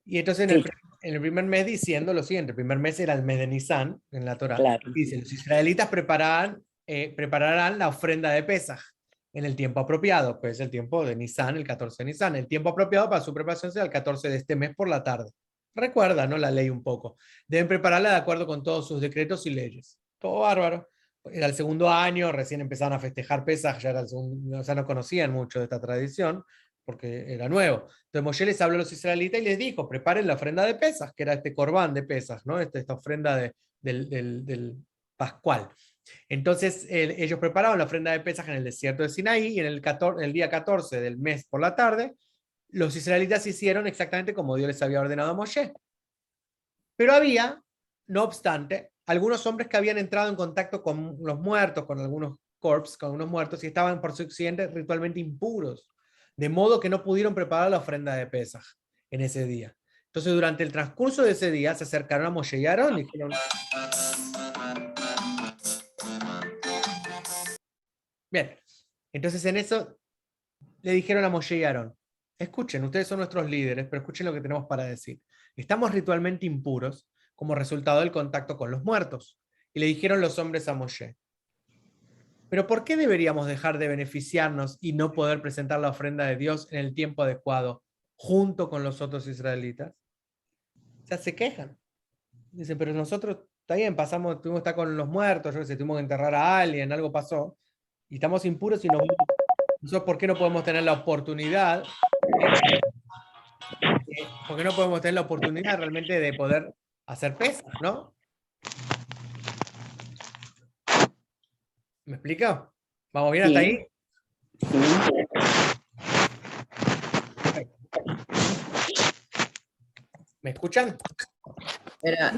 Y entonces Sí. en el primer mes diciendo lo siguiente, el primer mes era el mes de Nisan en la Torá. Claro. Dice, los israelitas prepararán la ofrenda de Pesaj en el tiempo apropiado, pues el tiempo de Nisan, el 14 de Nisan. El tiempo apropiado para su preparación será el 14 de este mes por la tarde. Recuerda, ¿no? La ley un poco. Deben prepararla de acuerdo con todos sus decretos y leyes. Todo bárbaro. Era el segundo año, recién empezaron a festejar Pesaj, ya era el segundo, o sea, no conocían mucho de esta tradición, porque era nuevo. Entonces Moshe les habló a los israelitas y les dijo, preparen la ofrenda de Pesaj, que era este corbán de Pesaj, ¿no? Esta ofrenda del Pascual. Entonces ellos prepararon la ofrenda de Pesaj en el desierto de Sinaí, y en el día 14 del mes por la tarde, los israelitas hicieron exactamente como Dios les había ordenado a Moshe. Pero había, no obstante, algunos hombres que habían entrado en contacto con los muertos, con algunos corpses, con unos muertos, y estaban por su accidente ritualmente impuros, de modo que no pudieron preparar la ofrenda de Pesaj en ese día. Entonces, durante el transcurso de ese día, se acercaron a Moshe y Aarón y dijeron... Bien, entonces en eso le dijeron a Moshe y Aarón, escuchen, ustedes son nuestros líderes, pero escuchen lo que tenemos para decir. Estamos ritualmente impuros como resultado del contacto con los muertos. Y le dijeron los hombres a Moshe, pero ¿por qué deberíamos dejar de beneficiarnos y no poder presentar la ofrenda de Dios en el tiempo adecuado junto con los otros israelitas? O sea, se quejan. Dicen, pero nosotros, está bien, tuvimos que estar con los muertos, yo que sé, tuvimos que enterrar a alguien, algo pasó, y estamos impuros y nosotros, ¿por qué no podemos tener la oportunidad? ¿Por qué no podemos tener la oportunidad realmente de poder hacer pesas, no? ¿Me explica? ¿Vamos bien hasta ahí? ¿Me escuchan? Espera,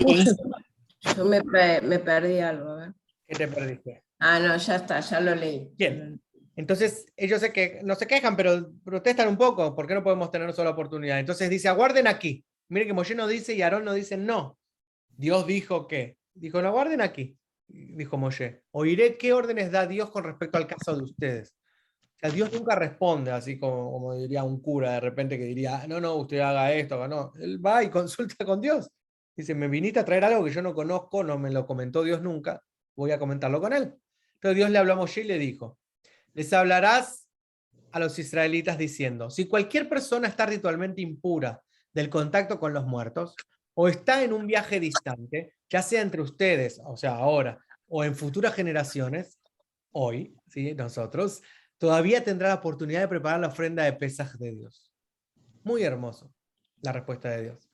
yo me perdí algo. A ver. ¿Qué te perdiste? Ah, no, ya está, ya lo leí. Bien. Entonces, ellos no se quejan, pero protestan un poco. ¿Por qué no podemos tener una sola oportunidad? Entonces dice, aguarden aquí. Mire que Moshe no dice y Aarón no dice no. Dios dijo que. Dijo, no, aguarden aquí. Dijo Moshe. Oiré qué órdenes da Dios con respecto al caso de ustedes. O sea, Dios nunca responde así como diría un cura de repente que diría, no, usted haga esto, no. Él va y consulta con Dios. Dice, me viniste a traer algo que yo no conozco, no me lo comentó Dios nunca, voy a comentarlo con él. Entonces Dios le habló a Moshe y le dijo, les hablarás a los israelitas diciendo, si cualquier persona está ritualmente impura del contacto con los muertos, o está en un viaje distante, ya sea entre ustedes, o sea, ahora, o en futuras generaciones, hoy, ¿sí? Nosotros, todavía tendrá la oportunidad de preparar la ofrenda de Pesaj de Dios. Muy hermoso la respuesta de Dios.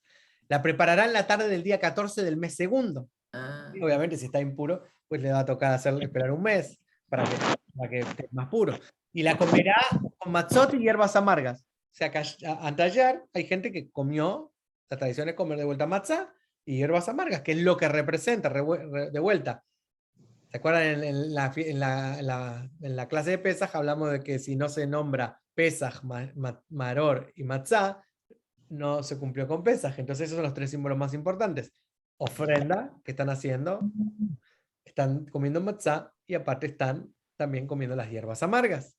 La preparará en la tarde del día 14 del mes segundo. Ah. Y obviamente, si está impuro, pues le va a tocar esperar un mes para que esté más puro. Y la comerá con matzot y hierbas amargas. O sea, que antes de ayer hay gente que comió, la tradición es comer de vuelta matzá y hierbas amargas, que es lo que representa de vuelta. ¿Se acuerdan? En la clase de Pesaj hablamos de que si no se nombra Pesaj, Maror y Matzá, no se cumplió con Pesaj. Entonces esos son los 3 símbolos más importantes. Ofrenda que están haciendo, están comiendo matzá y aparte están también comiendo las hierbas amargas.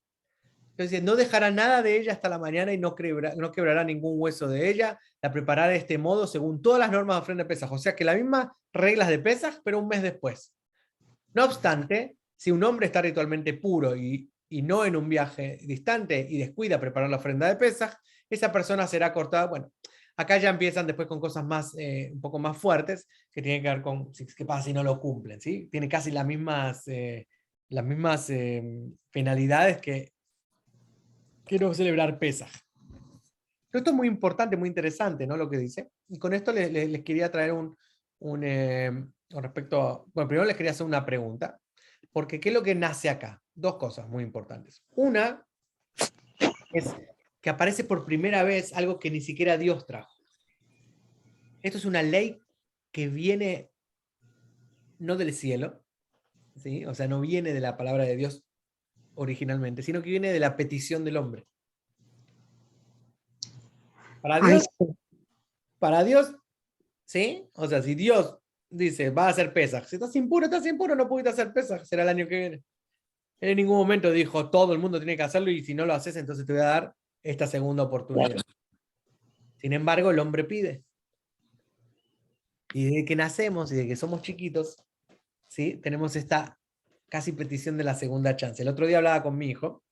Entonces no dejará nada de ella hasta la mañana y no quebrará ningún hueso de ella. La preparará de este modo según todas las normas de ofrenda de Pesaj. O sea que las mismas reglas de Pesaj, pero un mes después. No obstante, si un hombre está ritualmente puro y no en un viaje distante y descuida preparar la ofrenda de Pesaj, esa persona será cortada. Bueno, acá ya empiezan después con cosas más, un poco más fuertes, que tienen que ver con qué pasa si no lo cumplen, ¿sí? Tiene casi las mismas penalidades que no celebrar Pesaj. Pero esto es muy importante, muy interesante, ¿no? Lo que dice. Y con esto les quería traer con respecto a, bueno, primero les quería hacer una pregunta, porque ¿qué es lo que nace acá? 2 cosas muy importantes. Una es que aparece por primera vez algo que ni siquiera Dios trajo. Esto es una ley que viene no del cielo, ¿sí? O sea, no viene de la palabra de Dios originalmente, sino que viene de la petición del hombre. Para Dios, ¿sí? O sea, si Dios dice, va a hacer Pesaj, si estás impuro, no pudiste hacer Pesaj, será el año que viene. Él en ningún momento dijo, todo el mundo tiene que hacerlo y si no lo haces, entonces te voy a dar esta segunda oportunidad. Sin embargo, el hombre pide. Y desde que nacemos y desde que somos chiquitos, ¿sí? Tenemos esta casi petición de la segunda chance. El otro día hablaba con mi hijo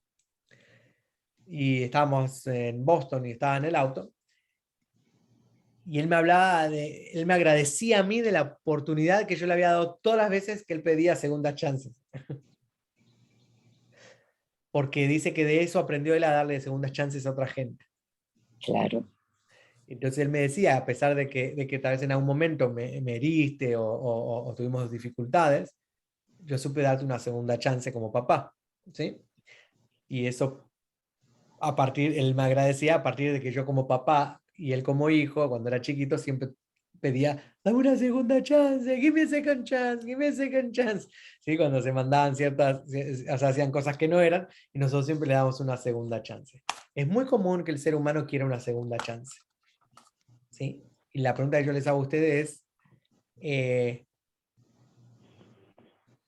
y estábamos en Boston y estaba en el auto. Y él me él me agradecía a mí de la oportunidad que yo le había dado todas las veces que él pedía segundas chances. Porque dice que de eso aprendió él a darle segundas chances a otra gente. Claro. Entonces él me decía, a pesar de que tal vez en algún momento me heriste o tuvimos dificultades, yo supe darte una segunda chance como papá, ¿sí? Y eso, él me agradecía a partir de que yo como papá y él como hijo, cuando era chiquito, siempre pedía, dame una segunda chance, give me a second chance, give me a second chance. ¿Sí? Cuando se mandaban o sea, hacían cosas que no eran, y nosotros siempre le damos una segunda chance. Es muy común que el ser humano quiera una segunda chance. ¿Sí? Y la pregunta que yo les hago a ustedes es,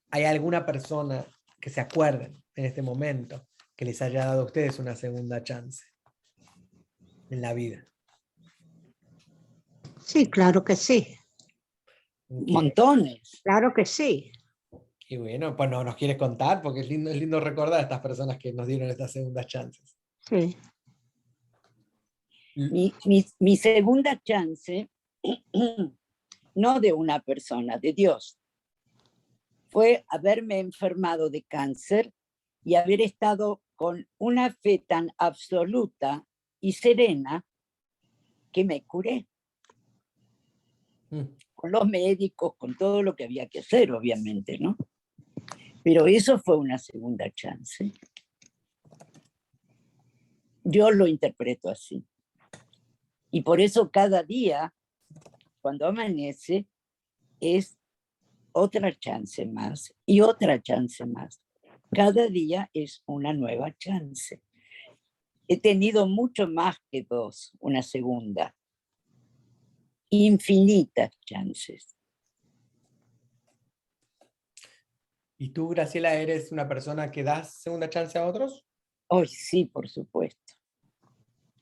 ¿hay alguna persona que se acuerden en este momento que les haya dado a ustedes una segunda chance en la vida? Sí, claro que sí. Montones. Claro que sí. Y bueno, pues no nos quieres contar, porque es lindo recordar a estas personas que nos dieron estas segundas chances. Sí. Mi segunda chance, no de una persona, de Dios, fue haberme enfermado de cáncer y haber estado con una fe tan absoluta y serena que me curé. Con los médicos, con todo lo que había que hacer, obviamente, ¿no? Pero eso fue una segunda chance. Yo lo interpreto así. Y por eso cada día, cuando amanece, es otra chance más y otra chance más. Cada día es una nueva chance. He tenido mucho más que dos, una segunda. Infinitas chances. ¿Y tú, Graciela, eres una persona que das segunda chance a otros? Oh, sí, por supuesto.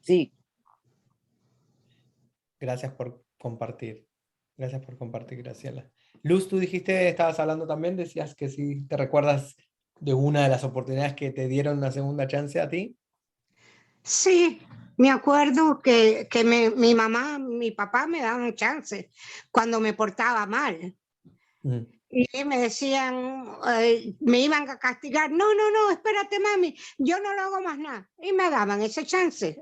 Sí. Gracias por compartir. Gracias por compartir, Graciela. Luz, tú dijiste, estabas hablando también, decías que si te recuerdas de una de las oportunidades que te dieron una segunda chance a ti. Sí, me acuerdo que mi mamá, mi papá me daban chance cuando me portaba mal. Y me decían, me iban a castigar. No, espérate, mami, yo no lo hago más nada. Y me daban ese chance.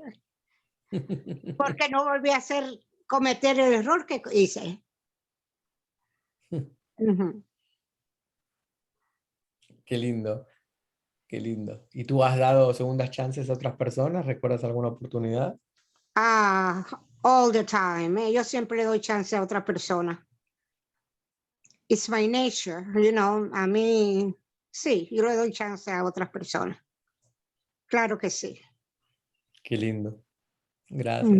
Porque no volví a cometer el error que hice. Qué lindo, qué lindo. ¿Y tú has dado segundas chances a otras personas? ¿Recuerdas alguna oportunidad? All the time. Yo siempre doy chance a otra persona. It's my nature, you know. A mí, sí, yo le doy chance a otras personas. Claro que sí. Qué lindo. Gracias.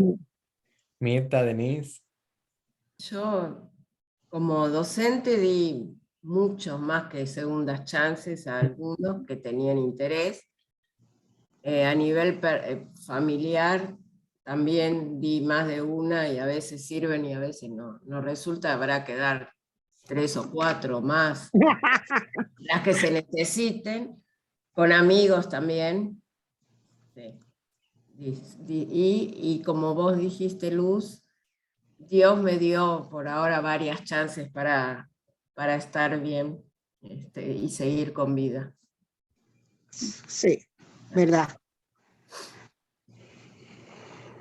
Mirta, Denise. Yo, como docente, di muchos más que segundas chances a algunos que tenían interés. A nivel familiar, también di más de una y a veces sirven y a veces no resulta, habrá que dar 3 o 4 más, las que se necesiten, con amigos también. Sí. Y como vos dijiste, Luz, Dios me dio por ahora varias chances para estar bien y seguir con vida. Sí, verdad.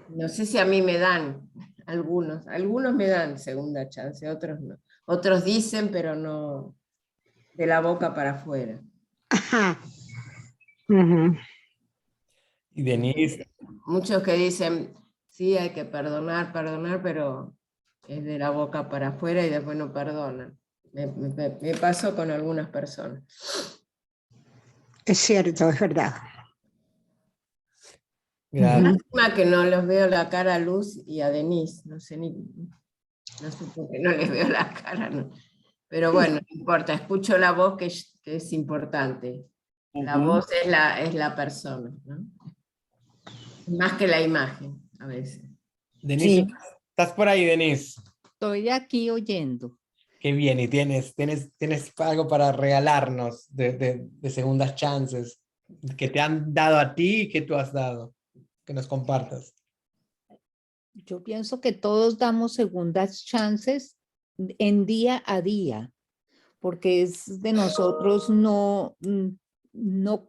No sé si a mí me dan algunos me dan segunda chance, otros no. Otros dicen, pero no de la boca para afuera. Y Denise. Muchos que dicen, sí, hay que perdonar, pero es de la boca para afuera y después no perdonan. Me pasó con algunas personas. Es cierto, es verdad. Lástima que no los veo la cara a Luz y a Denise, no sé por qué no les veo la cara, no. Pero bueno, no importa, escucho la voz que es importante. La Ujú. voz es la persona, ¿no? Más que la imagen, a veces. Denise, Sí. ¿estás por ahí, Denise? Estoy aquí oyendo. Qué bien, y tienes algo para regalarnos de segundas chances que te han dado a ti y que tú has dado, que nos compartas. Yo pienso que todos damos segundas chances en día a día, porque es de nosotros no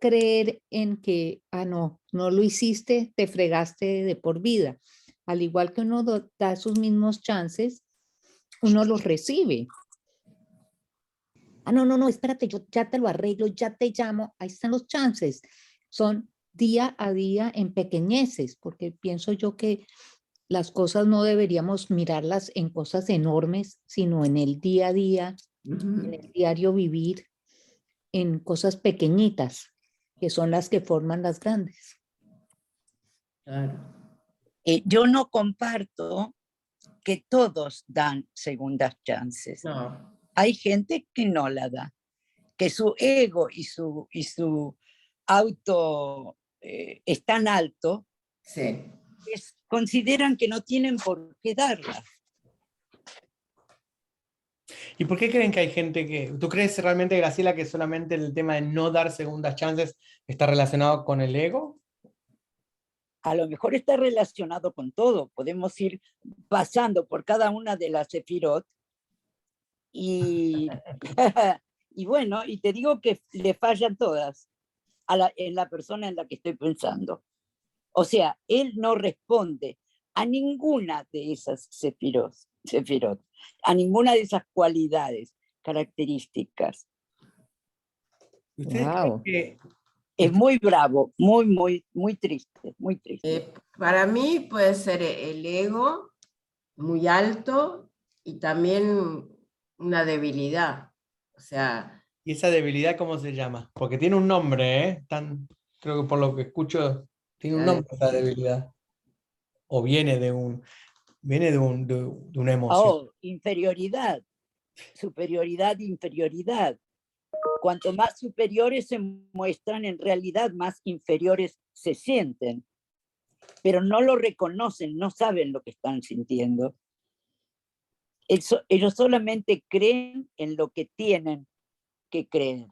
creer en que, no lo hiciste, te fregaste de por vida. Al igual que uno da sus mismos chances, uno los recibe. No, espérate, yo ya te lo arreglo, ya te llamo, ahí están los chances. Son día a día en pequeñeces, porque pienso yo que las cosas no deberíamos mirarlas en cosas enormes, sino en el día a día, en el diario vivir, en cosas pequeñitas, que son las que forman las grandes. Claro. Yo no comparto que todos dan segundas chances. No. Hay gente que no la da, que su ego y su auto es tan alto, Sí. consideran que no tienen por qué darla. ¿Y por qué creen que hay gente que... ¿Tú crees realmente, Graciela, que solamente el tema de no dar segundas chances está relacionado con el ego? A lo mejor está relacionado con todo. Podemos ir pasando por cada una de las sefirot y, y bueno, y te digo que le fallan todas en la persona en la que estoy pensando. O sea, él no responde a ninguna de esas sefirot, a ninguna de esas cualidades, características. ¿Ustedes Wow. creen que Es muy bravo, muy triste, muy triste. Para mí puede ser el ego muy alto y también una debilidad. O sea, ¿y esa debilidad cómo se llama? Porque tiene un nombre, ¿eh? Creo que por lo que escucho, tiene un La nombre esa debilidad. O viene de una emoción. Oh, inferioridad, superioridad, inferioridad. Cuanto más superiores se muestran, en realidad más inferiores se sienten, pero no lo reconocen, no saben lo que están sintiendo. Ellos solamente creen en lo que tienen que creer,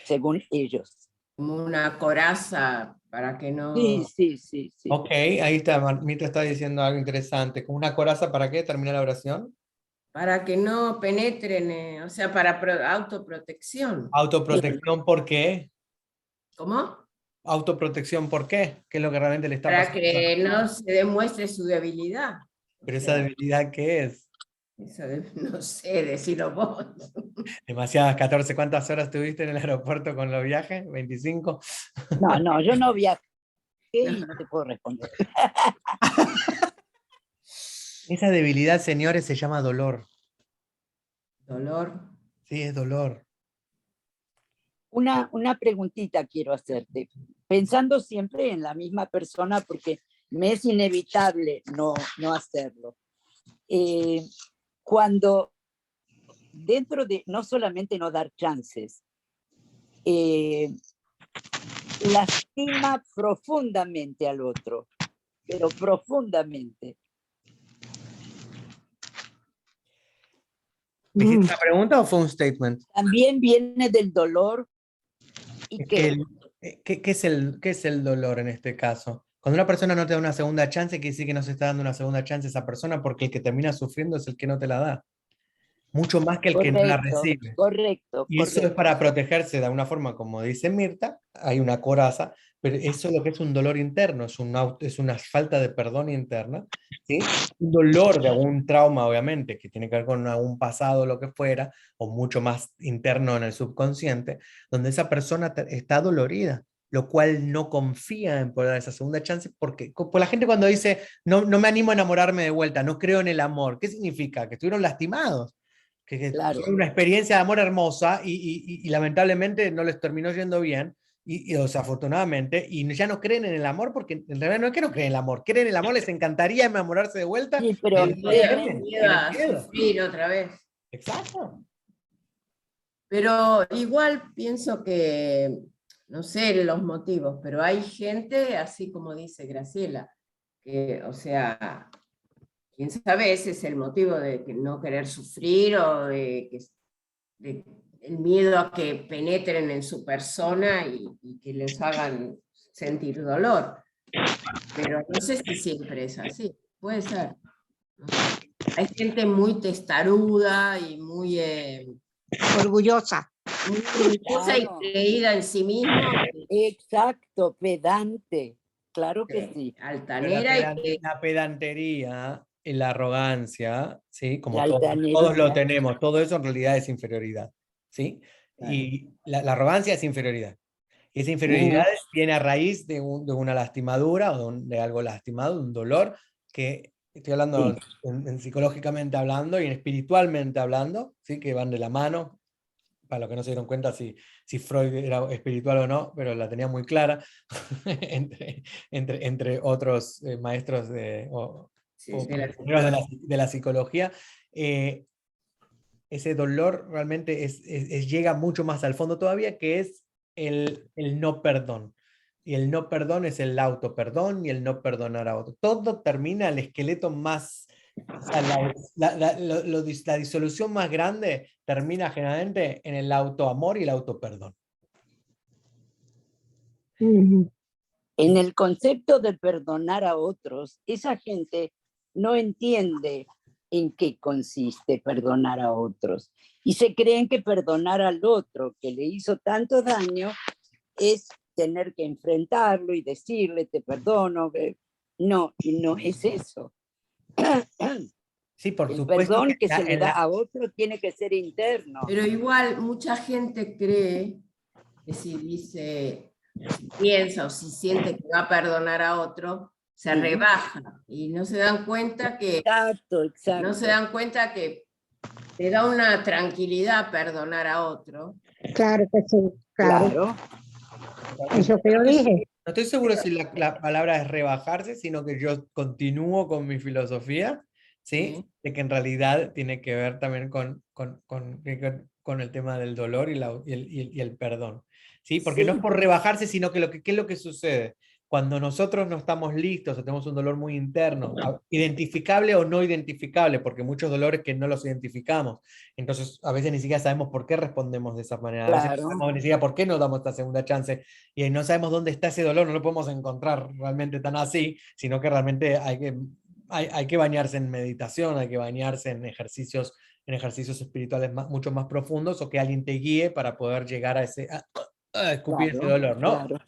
según ellos. como una coraza para que no... Sí. Ok, ahí está, Marmita está diciendo algo interesante. ¿Con una coraza para qué? ¿Termina la oración? Para que no penetren, o sea, para autoprotección. Autoprotección, ¿por qué? ¿Cómo? Autoprotección, ¿por qué? ¿Qué es lo que realmente le está Para pasando? que no se demuestre su debilidad. Pero O esa sea, debilidad, ¿qué es? no sé, decirlo vos. Demasiadas 14. ¿Cuántas horas tuviste en el aeropuerto con los viajes? ¿25? No, yo no viajé y no te puedo responder. Esa debilidad, señores, se llama dolor. Dolor. Sí, es dolor. Una preguntita quiero hacerte, pensando siempre en la misma persona porque me es inevitable no hacerlo. Cuando dentro de no solamente no dar chances, lastima profundamente al otro, pero profundamente. ¿Dijiste una pregunta o fue un statement? También viene del dolor y ¿Qué es el dolor en este caso? Cuando una persona no te da una segunda chance, quiere decir que no se está dando una segunda chance a esa persona porque el que termina sufriendo es el que no te la da. Mucho más que el que no la recibe. Correcto. Y eso es para protegerse de alguna forma, como dice Mirta, hay una coraza, pero eso es lo que es un dolor interno, es una falta de perdón interna, ¿sí? Un dolor de algún trauma, obviamente, que tiene que ver con algún pasado o lo que fuera, o mucho más interno en el subconsciente, donde esa persona está dolorida, lo cual no confía en poder dar esa segunda chance, porque la gente cuando dice, no me animo a enamorarme de vuelta, no creo en el amor, ¿qué significa? Que estuvieron lastimados. Que Claro. fue una experiencia de amor hermosa y lamentablemente no les terminó yendo bien, y desafortunadamente, y ya no creen en el amor, porque en realidad no es que no creen en el amor, creen en el amor, les encantaría enamorarse de vuelta, Sí, pero no Miedo tienen a miedo. sufrir otra vez. Exacto. Pero igual pienso que no sé los motivos, pero hay gente, así como dice Graciela, que, o sea, quién sabe, ese es el motivo de que no querer sufrir o de el miedo a que penetren en su persona y que les hagan sentir dolor. Pero no sé si siempre es así, puede ser. No sé. Hay gente muy testaruda y muy Orgullosa. orgullosa y Claro. creída en sí misma, Exacto, pedante. Claro que que sí. Pero la, altanera y que la pedantería y la arrogancia, ¿sí? Como La todos lo altanería. tenemos, todo eso en realidad es inferioridad, ¿sí? Y la arrogancia es inferioridad. Y esa inferioridad viene a raíz de, de una lastimadura o de algo lastimado, de un dolor, que estoy hablando Sí. psicológicamente hablando y en espiritualmente hablando, ¿sí? Que van de la mano. Para los que no se dieron cuenta si Freud era espiritual o no, pero la tenía muy clara entre otros maestros sí, de la pioneros psicología. de la psicología. Ese dolor realmente llega mucho más al fondo todavía, que es el no perdón. Y el no perdón es el autoperdón y el no perdonar a otro. Todo termina, el esqueleto más, o sea, la disolución más grande termina generalmente en el autoamor y el autoperdón. Ujú. En el concepto de perdonar a otros, esa gente no entiende en qué consiste perdonar a otros. Y se creen que perdonar al otro que le hizo tanto daño es tener que enfrentarlo y decirle te perdono. No, y no es eso. Sí, por El supuesto perdón que que se le da a otro tiene que ser interno. Pero igual mucha gente cree que si dice, si piensa o si siente que va a perdonar a otro, se Sí. rebaja y no se dan cuenta que Exacto, exacto. no se dan cuenta que te da una tranquilidad perdonar a otro. Claro que sí, claro. Claro. Eso que yo dije. No estoy seguro si la palabra es rebajarse, sino que yo continúo con mi filosofía, ¿sí? Sí. De que en realidad tiene que ver también con el tema del dolor y el perdón, ¿sí? Porque no es Sí. por rebajarse, sino que, ¿qué es lo que sucede? Cuando nosotros no estamos listos o tenemos un dolor muy interno, identificable o no identificable, porque muchos dolores que no los identificamos, entonces a veces ni siquiera sabemos por qué respondemos de esa manera, a veces no Claro. sabemos ni siquiera por qué nos damos esta segunda chance, y no sabemos dónde está ese dolor, no lo podemos encontrar realmente tan así, sino que realmente hay que bañarse en meditación, hay que bañarse en ejercicios espirituales mucho más profundos, o que alguien te guíe para poder llegar a escupir ese Claro, dolor, ¿no? claro.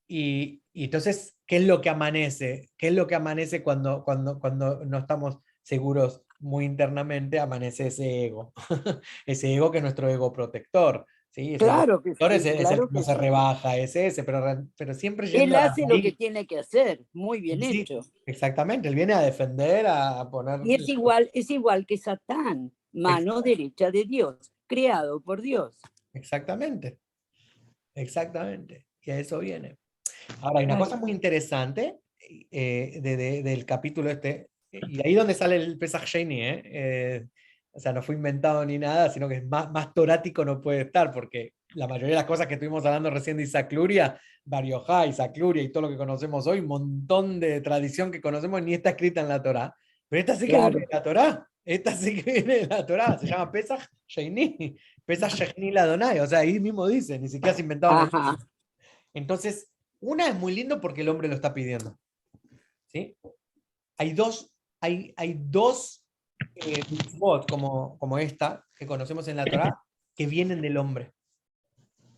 Y entonces, ¿qué es lo que amanece? ¿Qué es lo que amanece cuando no estamos seguros muy internamente? Amanece ese ego, ese ego que es nuestro ego protector. ¿Sí? Ese ego Claro que protector sí, es el claro que no que se sí. rebaja, es ese, pero siempre Él yendo a la hace lo que raíz. tiene que hacer, muy bien Sí, hecho. exactamente, él viene a defender, a poner... Y es igual que Satán, mano derecha de Dios, creado por Dios. Exactamente, exactamente. Y a eso viene. Ahora, hay una cosa muy interesante del capítulo este, y ahí donde sale el Pesach Sheni, o sea, no fue inventado ni nada, sino que es más torático no puede estar, porque la mayoría de las cosas que estuvimos hablando recién de Isaac Luria, Bar Yochai, Isaac Luria y todo lo que conocemos hoy, un montón de tradición que conocemos ni está escrita en la Torá, pero esta sí que Claro. viene de la Torá, esta sí que viene de la Torá, se llama Pesach Sheni, Pesach Sheni Ladonai, o sea, ahí mismo dice, ni siquiera se inventaron los Ajá. nombres. Entonces, una es muy lindo porque el hombre lo está pidiendo, ¿sí? Hay dos mitzvot como esta que conocemos en la Torá que vienen del hombre,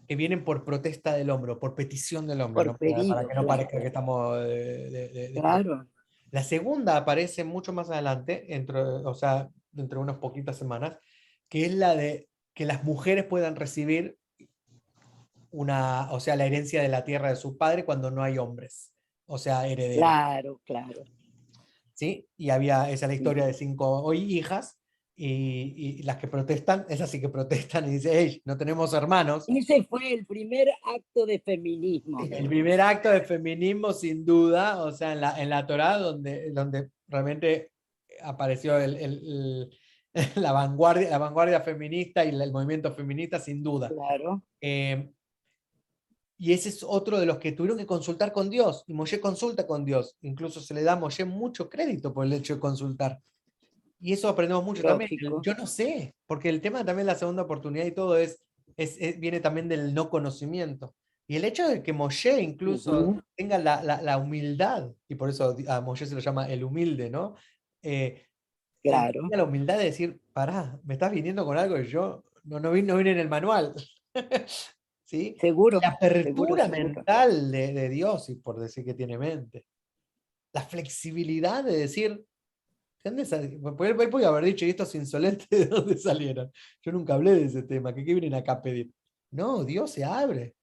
que vienen por protesta del hombre, o por petición del hombre, Por ¿no? Para pedido, que no claro. parezca que estamos Claro. La segunda aparece mucho más adelante, o sea, dentro de unas poquitas semanas, que es la de que las mujeres puedan recibir o sea, la herencia de la tierra de su padre cuando no hay hombres, o sea, herederos. Claro, claro. ¿Sí? Y esa es la historia de 5 hijas, y las que protestan, esas sí que protestan y dicen, hey, no tenemos hermanos. Ese fue el primer acto de feminismo. El primer acto de feminismo, sin duda, o sea, en la Torá, donde realmente apareció la vanguardia feminista y el movimiento feminista, sin duda. Claro. Y ese es otro de los que tuvieron que consultar con Dios. Y Moshe consulta con Dios. Incluso se le da a Moshe mucho crédito por el hecho de consultar. Y eso aprendemos mucho también. Lógico. Yo no sé, porque el tema también de la segunda oportunidad y todo viene también del no conocimiento. Y el hecho de que Moshe incluso Ujú. tenga la humildad, y por eso a Moshe se lo llama el humilde, ¿no? Claro, Tenga la humildad de decir, pará, me estás viniendo con algo que yo no vine en el manual. ¿Sí? seguro, La seguro, apertura seguro. mental de Dios, y por decir que tiene mente. La flexibilidad de decir, ¿de dónde salieron? Él podía haber dicho, y estos insolentes, ¿de dónde salieron? Yo nunca hablé de ese tema, ¿qué vienen acá a pedir? No, Dios se abre.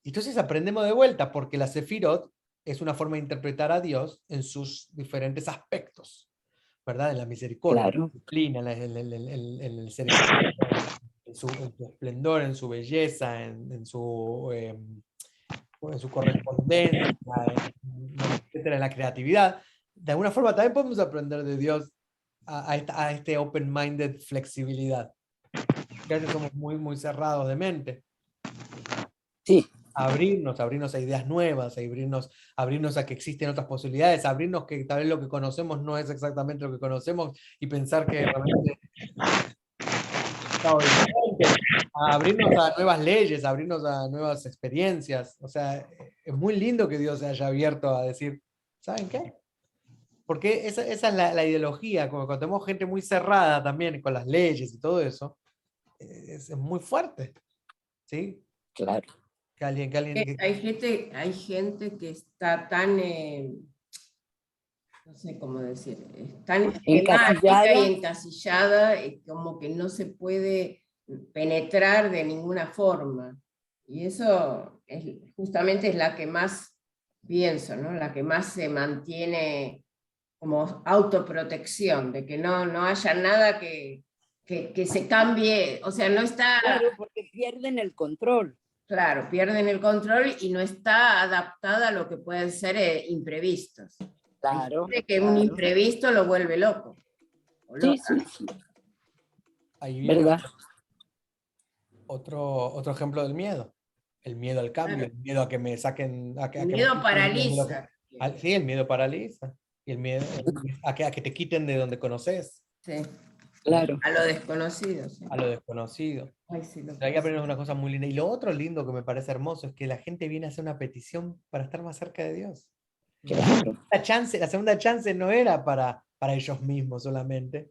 Y entonces aprendemos de vuelta, porque la Sefirot es una forma de interpretar a Dios en sus diferentes aspectos, ¿verdad? En la misericordia, en la Claro. disciplina, en el ser en su esplendor, en su belleza, en su correspondencia, etcétera, en la creatividad. De alguna forma también podemos aprender de Dios a este open-minded flexibilidad. Que a veces somos muy cerrados de mente. Sí, Abrirnos a ideas nuevas, abrirnos a que existen otras posibilidades, abrirnos que tal vez lo que conocemos no es exactamente lo que conocemos y pensar que realmente a abrirnos a nuevas leyes, a abrirnos a nuevas experiencias. O sea, es muy lindo que Dios se haya abierto a decir, ¿saben qué? Porque esa es la ideología, como cuando tenemos gente muy cerrada también con las leyes y todo eso, es muy fuerte, ¿sí? claro. Que alguien Hay gente que está tan, no sé cómo decir, tan esquemática y Encasillada. encasillada, como que no se puede penetrar de ninguna forma. Y eso justamente es la que más pienso, ¿no? La que más se mantiene como autoprotección, de que no haya nada que se cambie, o sea, no está, Claro, porque pierden el control. claro, pierden el control y no está adaptada a lo que pueden ser imprevistos. Claro, Hay gente que un claro. imprevisto lo vuelve loco. O Sí, loca. sí, sí, ahí viene ¿verdad? otro ejemplo del miedo. El miedo al cambio, Claro. el miedo a que me saquen, a que El me miedo quiten de lo que- paraliza. sí, el miedo paraliza. Y el miedo a que te quiten de donde conoces, Sí, Claro. a lo desconocido. Sí. a lo desconocido. Ay, sí, lo Ahí que aprendemos una cosa muy linda. Y lo otro lindo que me parece hermoso es que la gente viene a hacer una petición para estar más cerca de Dios. Claro. La segunda chance no era para ellos mismos solamente,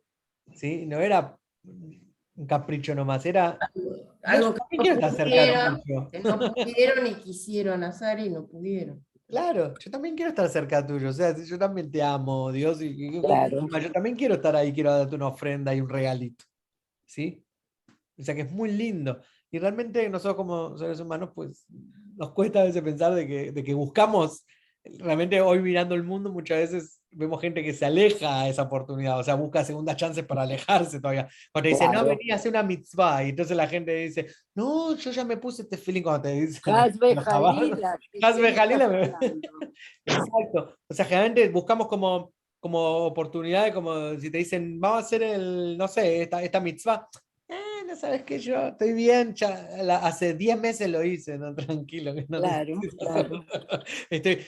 ¿sí? No era un capricho nomás, era, Dios, algo yo también quiero estar cerca tuyo. que no pudieron y quisieron hacer y no pudieron. Claro, yo también quiero estar cerca tuyo, o sea, yo también te amo, Dios, Claro. yo también quiero estar ahí, quiero darte una ofrenda y un regalito, ¿sí? O sea que es muy lindo. Y realmente nosotros como seres humanos, pues nos cuesta a veces pensar de que buscamos, realmente hoy mirando el mundo muchas veces vemos gente que se aleja a esa oportunidad, o sea, busca segundas chances para alejarse todavía. Cuando te dicen, no, Claro. vení a hacer una mitzvah, y entonces la gente dice, no, yo ya me puse este feeling cuando te dicen, Hazme los jabanos. Jalila. ¿De Hazme qué me estás Jalila. hablando? Exacto. O sea, generalmente buscamos como oportunidades, como si te dicen, vamos a hacer no sé, esta mitzvah. No sabes que yo estoy bien, hace 10 meses lo hice, no, tranquilo, que no Claro, necesito claro.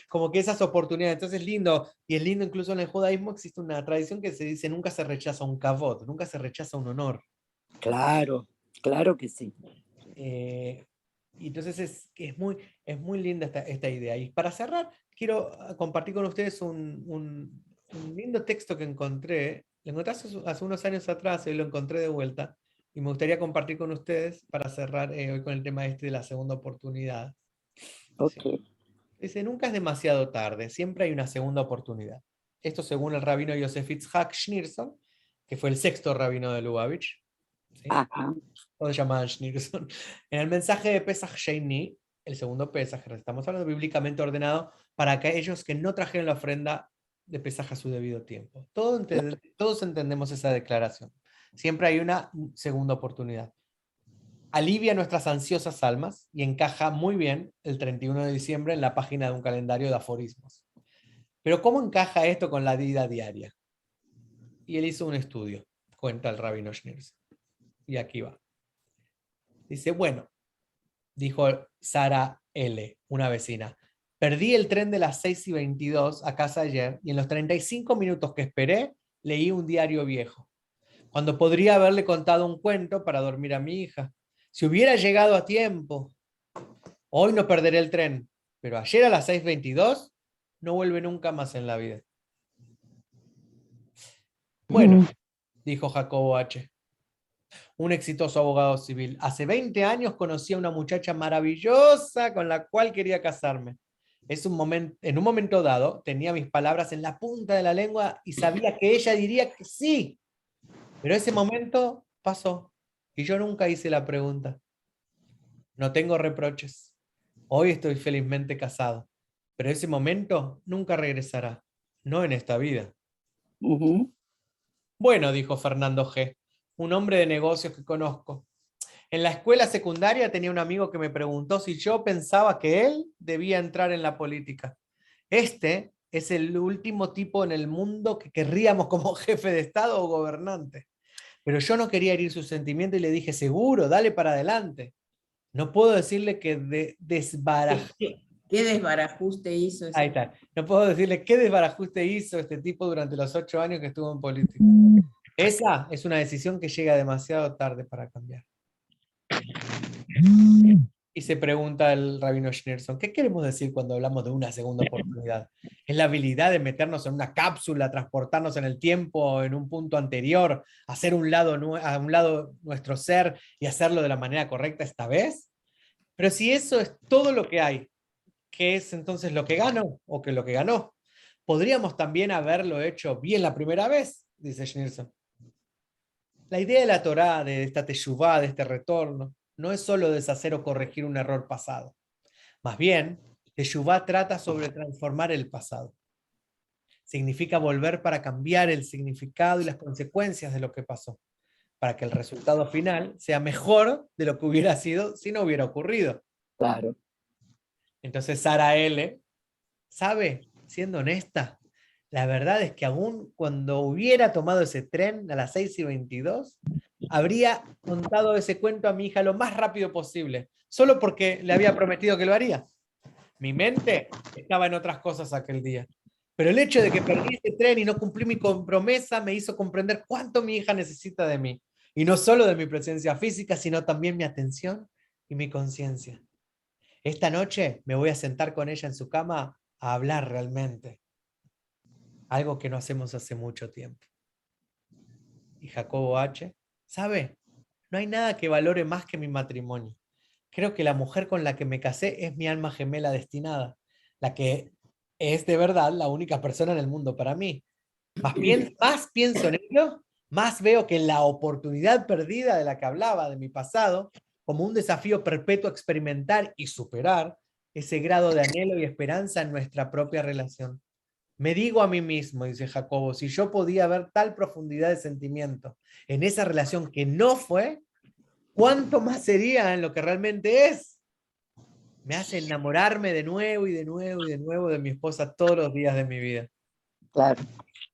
como que esas oportunidades, entonces es lindo, y es lindo incluso en el judaísmo existe una tradición que se dice nunca se rechaza un kavod, nunca se rechaza un honor. Claro, claro que sí. Y entonces es muy linda esta idea. Y para cerrar, quiero compartir con ustedes un lindo texto que encontré. Lo encontré hace unos años atrás y lo encontré de vuelta. Y me gustaría compartir con ustedes para cerrar hoy con el tema de la segunda oportunidad. Ok. Sí. Dice, nunca es demasiado tarde, siempre hay una segunda oportunidad. Esto según el rabino Yosef Yitzhak Schneerson, que fue el sexto rabino de Lubavitch. ¿Sí? Ajá. Todos llamaban Schneerson. En el mensaje de Pesach Sheini, el segundo Pesach, estamos hablando bíblicamente ordenado, para aquellos que no trajeron la ofrenda de Pesaj a su debido tiempo. Todos entendemos esa declaración. Siempre hay una segunda oportunidad. Alivia nuestras ansiosas almas y encaja muy bien el 31 de diciembre en la página de un calendario de aforismos. Pero ¿cómo encaja esto con la vida diaria? Y él hizo un estudio, cuenta el rabino Schneerson. Y aquí va. Dice, bueno, dijo Sara L., una vecina. Perdí el tren de las 6:22 a casa ayer y en los 35 minutos que esperé leí un diario viejo, cuando podría haberle contado un cuento para dormir a mi hija. Si hubiera llegado a tiempo. Hoy no perderé el tren, pero ayer a las 6:22 no vuelve nunca más en la vida. Bueno, dijo Jacobo H., un exitoso abogado civil. Hace 20 años conocí a una muchacha maravillosa con la cual quería casarme. En un momento dado tenía mis palabras en la punta de la lengua y sabía que ella diría que sí. Pero ese momento pasó y yo nunca hice la pregunta. No tengo reproches. Hoy estoy felizmente casado, pero ese momento nunca regresará. No en esta vida. Bueno, dijo Fernando G., un hombre de negocios que conozco. En la escuela secundaria tenía un amigo que me preguntó si yo pensaba que él debía entrar en la política. Este es el último tipo en el mundo que querríamos como jefe de Estado o gobernante. Pero yo no quería herir su sentimiento y le dije, seguro, dale para adelante. No puedo decirle que ¿Qué desbarajuste hizo ese? Ahí está. No puedo decirle qué desbarajuste hizo este tipo durante los 8 años que estuvo en política. Esa es una decisión que llega demasiado tarde para cambiar. Y se pregunta el rabino Schneerson, ¿qué queremos decir cuando hablamos de una segunda oportunidad? ¿Es la habilidad de meternos en una cápsula, transportarnos en el tiempo, en un punto anterior, hacer a un lado nuestro ser y hacerlo de la manera correcta esta vez? Pero si eso es todo lo que hay, ¿qué es entonces lo que ganó o qué es lo que ganó? Podríamos también haberlo hecho bien la primera vez, dice Schneerson. La idea de la Torá, de esta teshuvá, de este retorno, no es solo deshacer o corregir un error pasado. Más bien, teshuvá trata sobre transformar el pasado. Significa volver para cambiar el significado y las consecuencias de lo que pasó, para que el resultado final sea mejor de lo que hubiera sido si no hubiera ocurrido. Claro. Entonces Sara L., ¿sabe? Siendo honesta, la verdad es que aún cuando hubiera tomado ese tren a las 6:22, habría contado ese cuento a mi hija lo más rápido posible, solo porque le había prometido que lo haría. Mi mente estaba en otras cosas aquel día. Pero el hecho de que perdí ese tren y no cumplí mi promesa me hizo comprender cuánto mi hija necesita de mí. Y no solo de mi presencia física, sino también mi atención y mi conciencia. Esta noche me voy a sentar con ella en su cama a hablar realmente. Algo que no hacemos hace mucho tiempo. Y Jacobo H., ¿sabe? No hay nada que valore más que mi matrimonio. Creo que la mujer con la que me casé es mi alma gemela destinada, la que es de verdad la única persona en el mundo para mí. Más pienso en ello, más veo que la oportunidad perdida de la que hablaba de mi pasado, como un desafío perpetuo a experimentar y superar ese grado de anhelo y esperanza en nuestra propia relación. Me digo a mí mismo, dice Jacobo, si yo podía ver tal profundidad de sentimiento en esa relación que no fue, ¿cuánto más sería en lo que realmente es? Me hace enamorarme de nuevo y de nuevo y de nuevo de mi esposa todos los días de mi vida. Claro.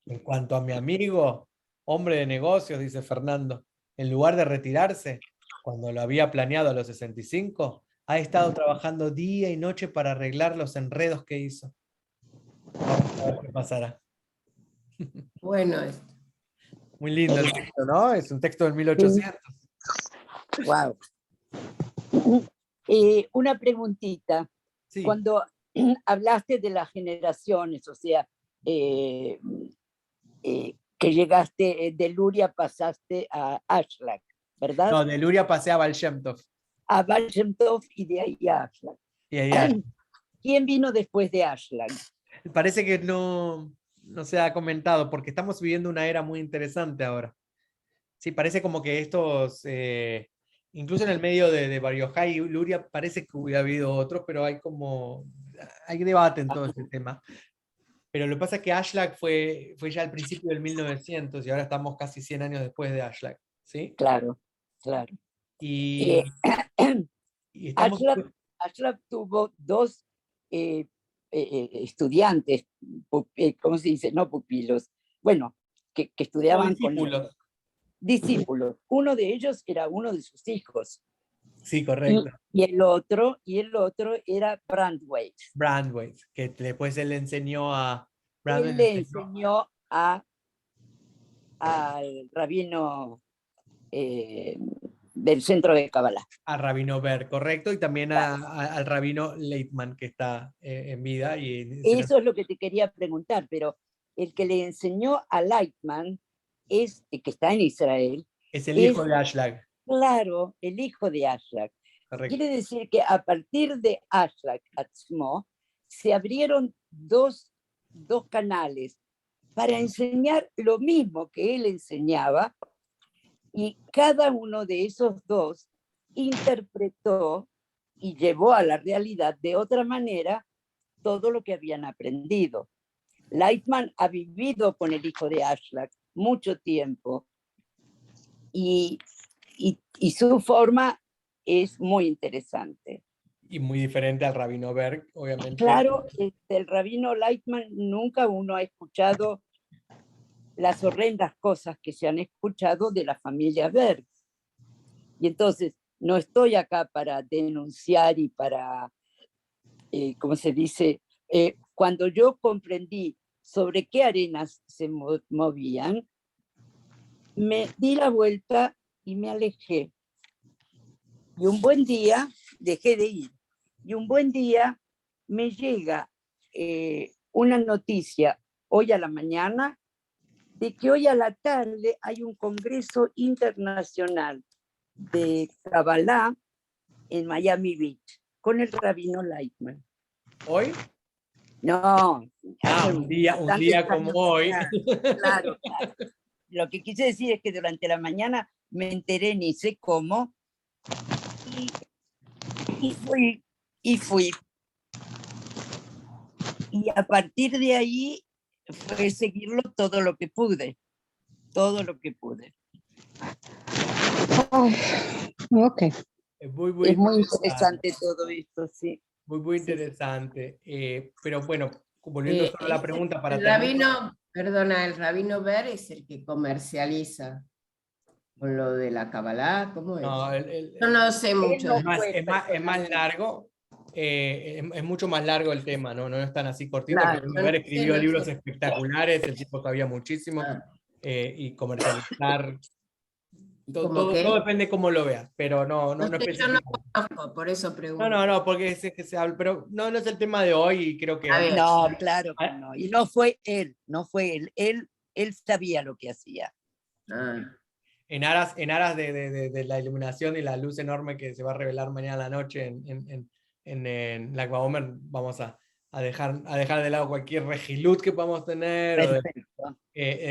En cuanto a mi amigo, hombre de negocios, dice Fernando, en lugar de retirarse, cuando lo había planeado a los 65, ha estado trabajando día y noche para arreglar los enredos que hizo. Vamos a ver qué pasará. Bueno, Muy lindo el texto, ¿no? Es un texto del 1800. Wow. Una preguntita. Sí. Cuando hablaste de las generaciones, o sea, que llegaste de Luria, pasaste a Ashlag, ¿verdad? No, de Luria pasé a Baal Shem Tov. A Baal Shem Tov y de ahí a Ashlag. Y ahí ¿Quién vino después de Ashlag? parece que no se ha comentado, porque estamos viviendo una era muy interesante ahora. Sí, parece como que estos, incluso en el medio de Bar Yochai y Luria, parece que hubiera habido otros, pero hay debate en todo este tema. Pero lo que pasa es que Ashlag fue ya al principio del 1900 y ahora estamos casi 100 años después de Ashlag, ¿sí? Claro, claro. Y estamos... Ashlag tuvo dos estudiantes, ¿cómo se dice? No pupilos, bueno, que estudiaban discípulos. Discípulos. Uno de ellos era uno de sus hijos. Sí, correcto. Y el otro era Brandweis. Brandweis, que después él le enseñó a... Brandweis Él le le enseñó enseñó al rabino del centro de Kabbalah. a Rabino Ber, correcto, y también al Rabino Leitman, que está en vida. Eso es lo que te quería preguntar, pero el que le enseñó a Lightman es el que está en Israel. Es el hijo de Ashlag. Claro, el hijo de Ashlag. Correcto. Quiere decir que a partir de Ashlag Atzmo se abrieron dos canales para enseñar lo mismo que él enseñaba, y cada uno de esos dos interpretó y llevó a la realidad de otra manera todo lo que habían aprendido. Lightman ha vivido con el hijo de Ashlag mucho tiempo y su forma es muy interesante. Y muy diferente al Rabino Berg, obviamente. Claro, el rabino Lightman nunca uno ha escuchado las horrendas cosas que se han escuchado de la familia Berg. Y entonces no estoy acá para denunciar y para, ¿cómo se dice? Cuando yo comprendí sobre qué arenas se movían, me di la vuelta y me alejé. Y un buen día dejé de ir. Y un buen día me llega una noticia hoy a la mañana de que hoy a la tarde hay un congreso internacional de Kabbalah en Miami Beach con el rabino Lightman. ¿Hoy? No. Un día como hoy. Claro. Lo que quise decir es que durante la mañana me enteré, ni sé cómo, y fui. Y a partir de ahí fue seguirlo todo lo que pude. Ok. Es muy interesante todo esto, sí. Muy interesante. Pero bueno, volviendo a la pregunta para el rabino Ber es el que comercializa con lo de la Kabbalah, ¿cómo es? No, yo no sé mucho. Es más largo, es mucho más largo el tema, ¿no? No es tan así cortito. Claro, Rabino Ber escribió libros espectaculares, el tipo sabía muchísimo, y comercializar. Todo depende cómo lo veas, pero no yo no conozco, por eso pregunto. No, porque es que se habla, pero no es el tema de hoy y creo que... No, claro que no. Y no fue él. Él sabía lo que hacía. En aras de la iluminación y la luz enorme que se va a revelar mañana a la noche en la Omer, vamos a dejar de lado cualquier regilut que podamos tener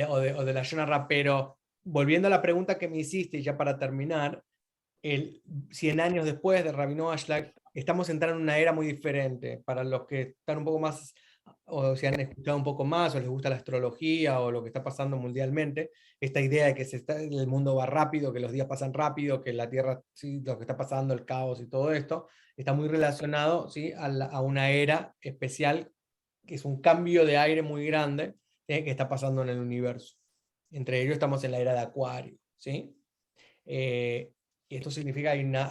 o de la Shonara, pero volviendo a la pregunta que me hiciste, y ya para terminar, 100 años después de Rabino Ashlag, estamos entrando en una era muy diferente. Para los que están un poco más, o se han escuchado un poco más, o les gusta la astrología, o lo que está pasando mundialmente, esta idea de que el mundo va rápido, que los días pasan rápido, que la Tierra, ¿sí? Lo que está pasando, el caos y todo esto, está muy relacionado, ¿sí? a una era especial, que es un cambio de aire muy grande, que está pasando en el universo. Entre ellos estamos en la era de Acuario, ¿sí? Y esto significa que hay una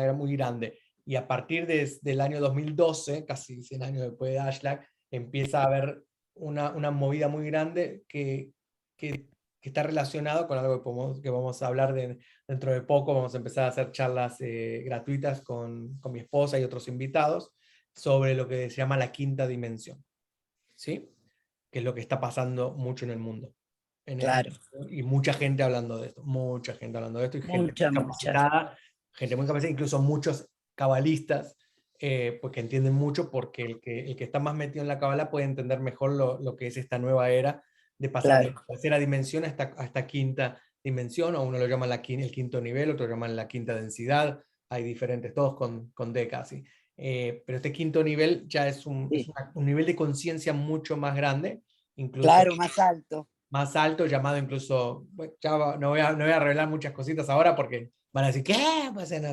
era muy grande. Y a partir del año 2012, casi 100 años después de Ashlag, empieza a haber una movida muy grande que está relacionado con algo que vamos a hablar dentro de poco. Vamos a empezar a hacer charlas gratuitas con mi esposa y otros invitados sobre lo que se llama la quinta dimensión, ¿sí? Que es lo que está pasando mucho en el mundo. Y mucha gente hablando de esto, y gente muy capacitada, incluso muchos cabalistas, porque entienden mucho, porque el que está más metido en la cabala puede entender mejor lo que es esta nueva era de pasar de la tercera dimensión a esta quinta dimensión, o uno lo llama el quinto nivel, otro lo llaman la quinta densidad, hay diferentes, todos con D casi. Pero este quinto nivel ya es un nivel de conciencia mucho más grande, incluso más alto, llamado incluso, bueno, ya no voy a revelar muchas cositas ahora porque van a decir, ¿qué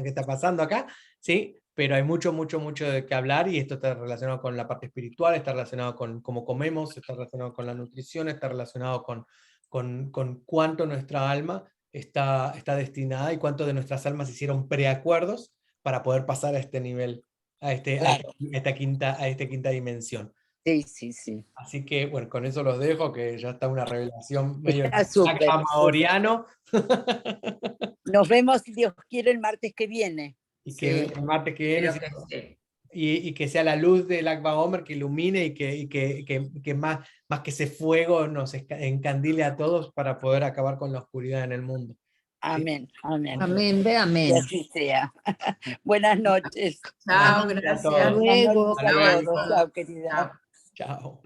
está pasando acá? Sí, pero hay mucho de qué hablar, y esto está relacionado con la parte espiritual, está relacionado con cómo comemos, está relacionado con la nutrición, está relacionado con cuánto nuestra alma está destinada, y cuánto de nuestras almas hicieron preacuerdos para poder pasar a este nivel, a Claro. esta quinta dimensión. Sí, sí, sí. Así que, bueno, con eso los dejo, que ya está una revelación medio Está súper, maoriano. Nos vemos, si Dios quiere, el martes que viene. Y que Sí, el martes que viene creo que sí. y que sea la luz del Lag BaOmer que ilumine y que más que ese fuego nos encandile a todos para poder acabar con la oscuridad en el mundo. Amén, amén. Amén, ve Que amén. así sea. Buenas noches. Chao, Buenas noches a gracias. todos. Luego. Buenas noches a todos. Chao, querida. Chao. Chao.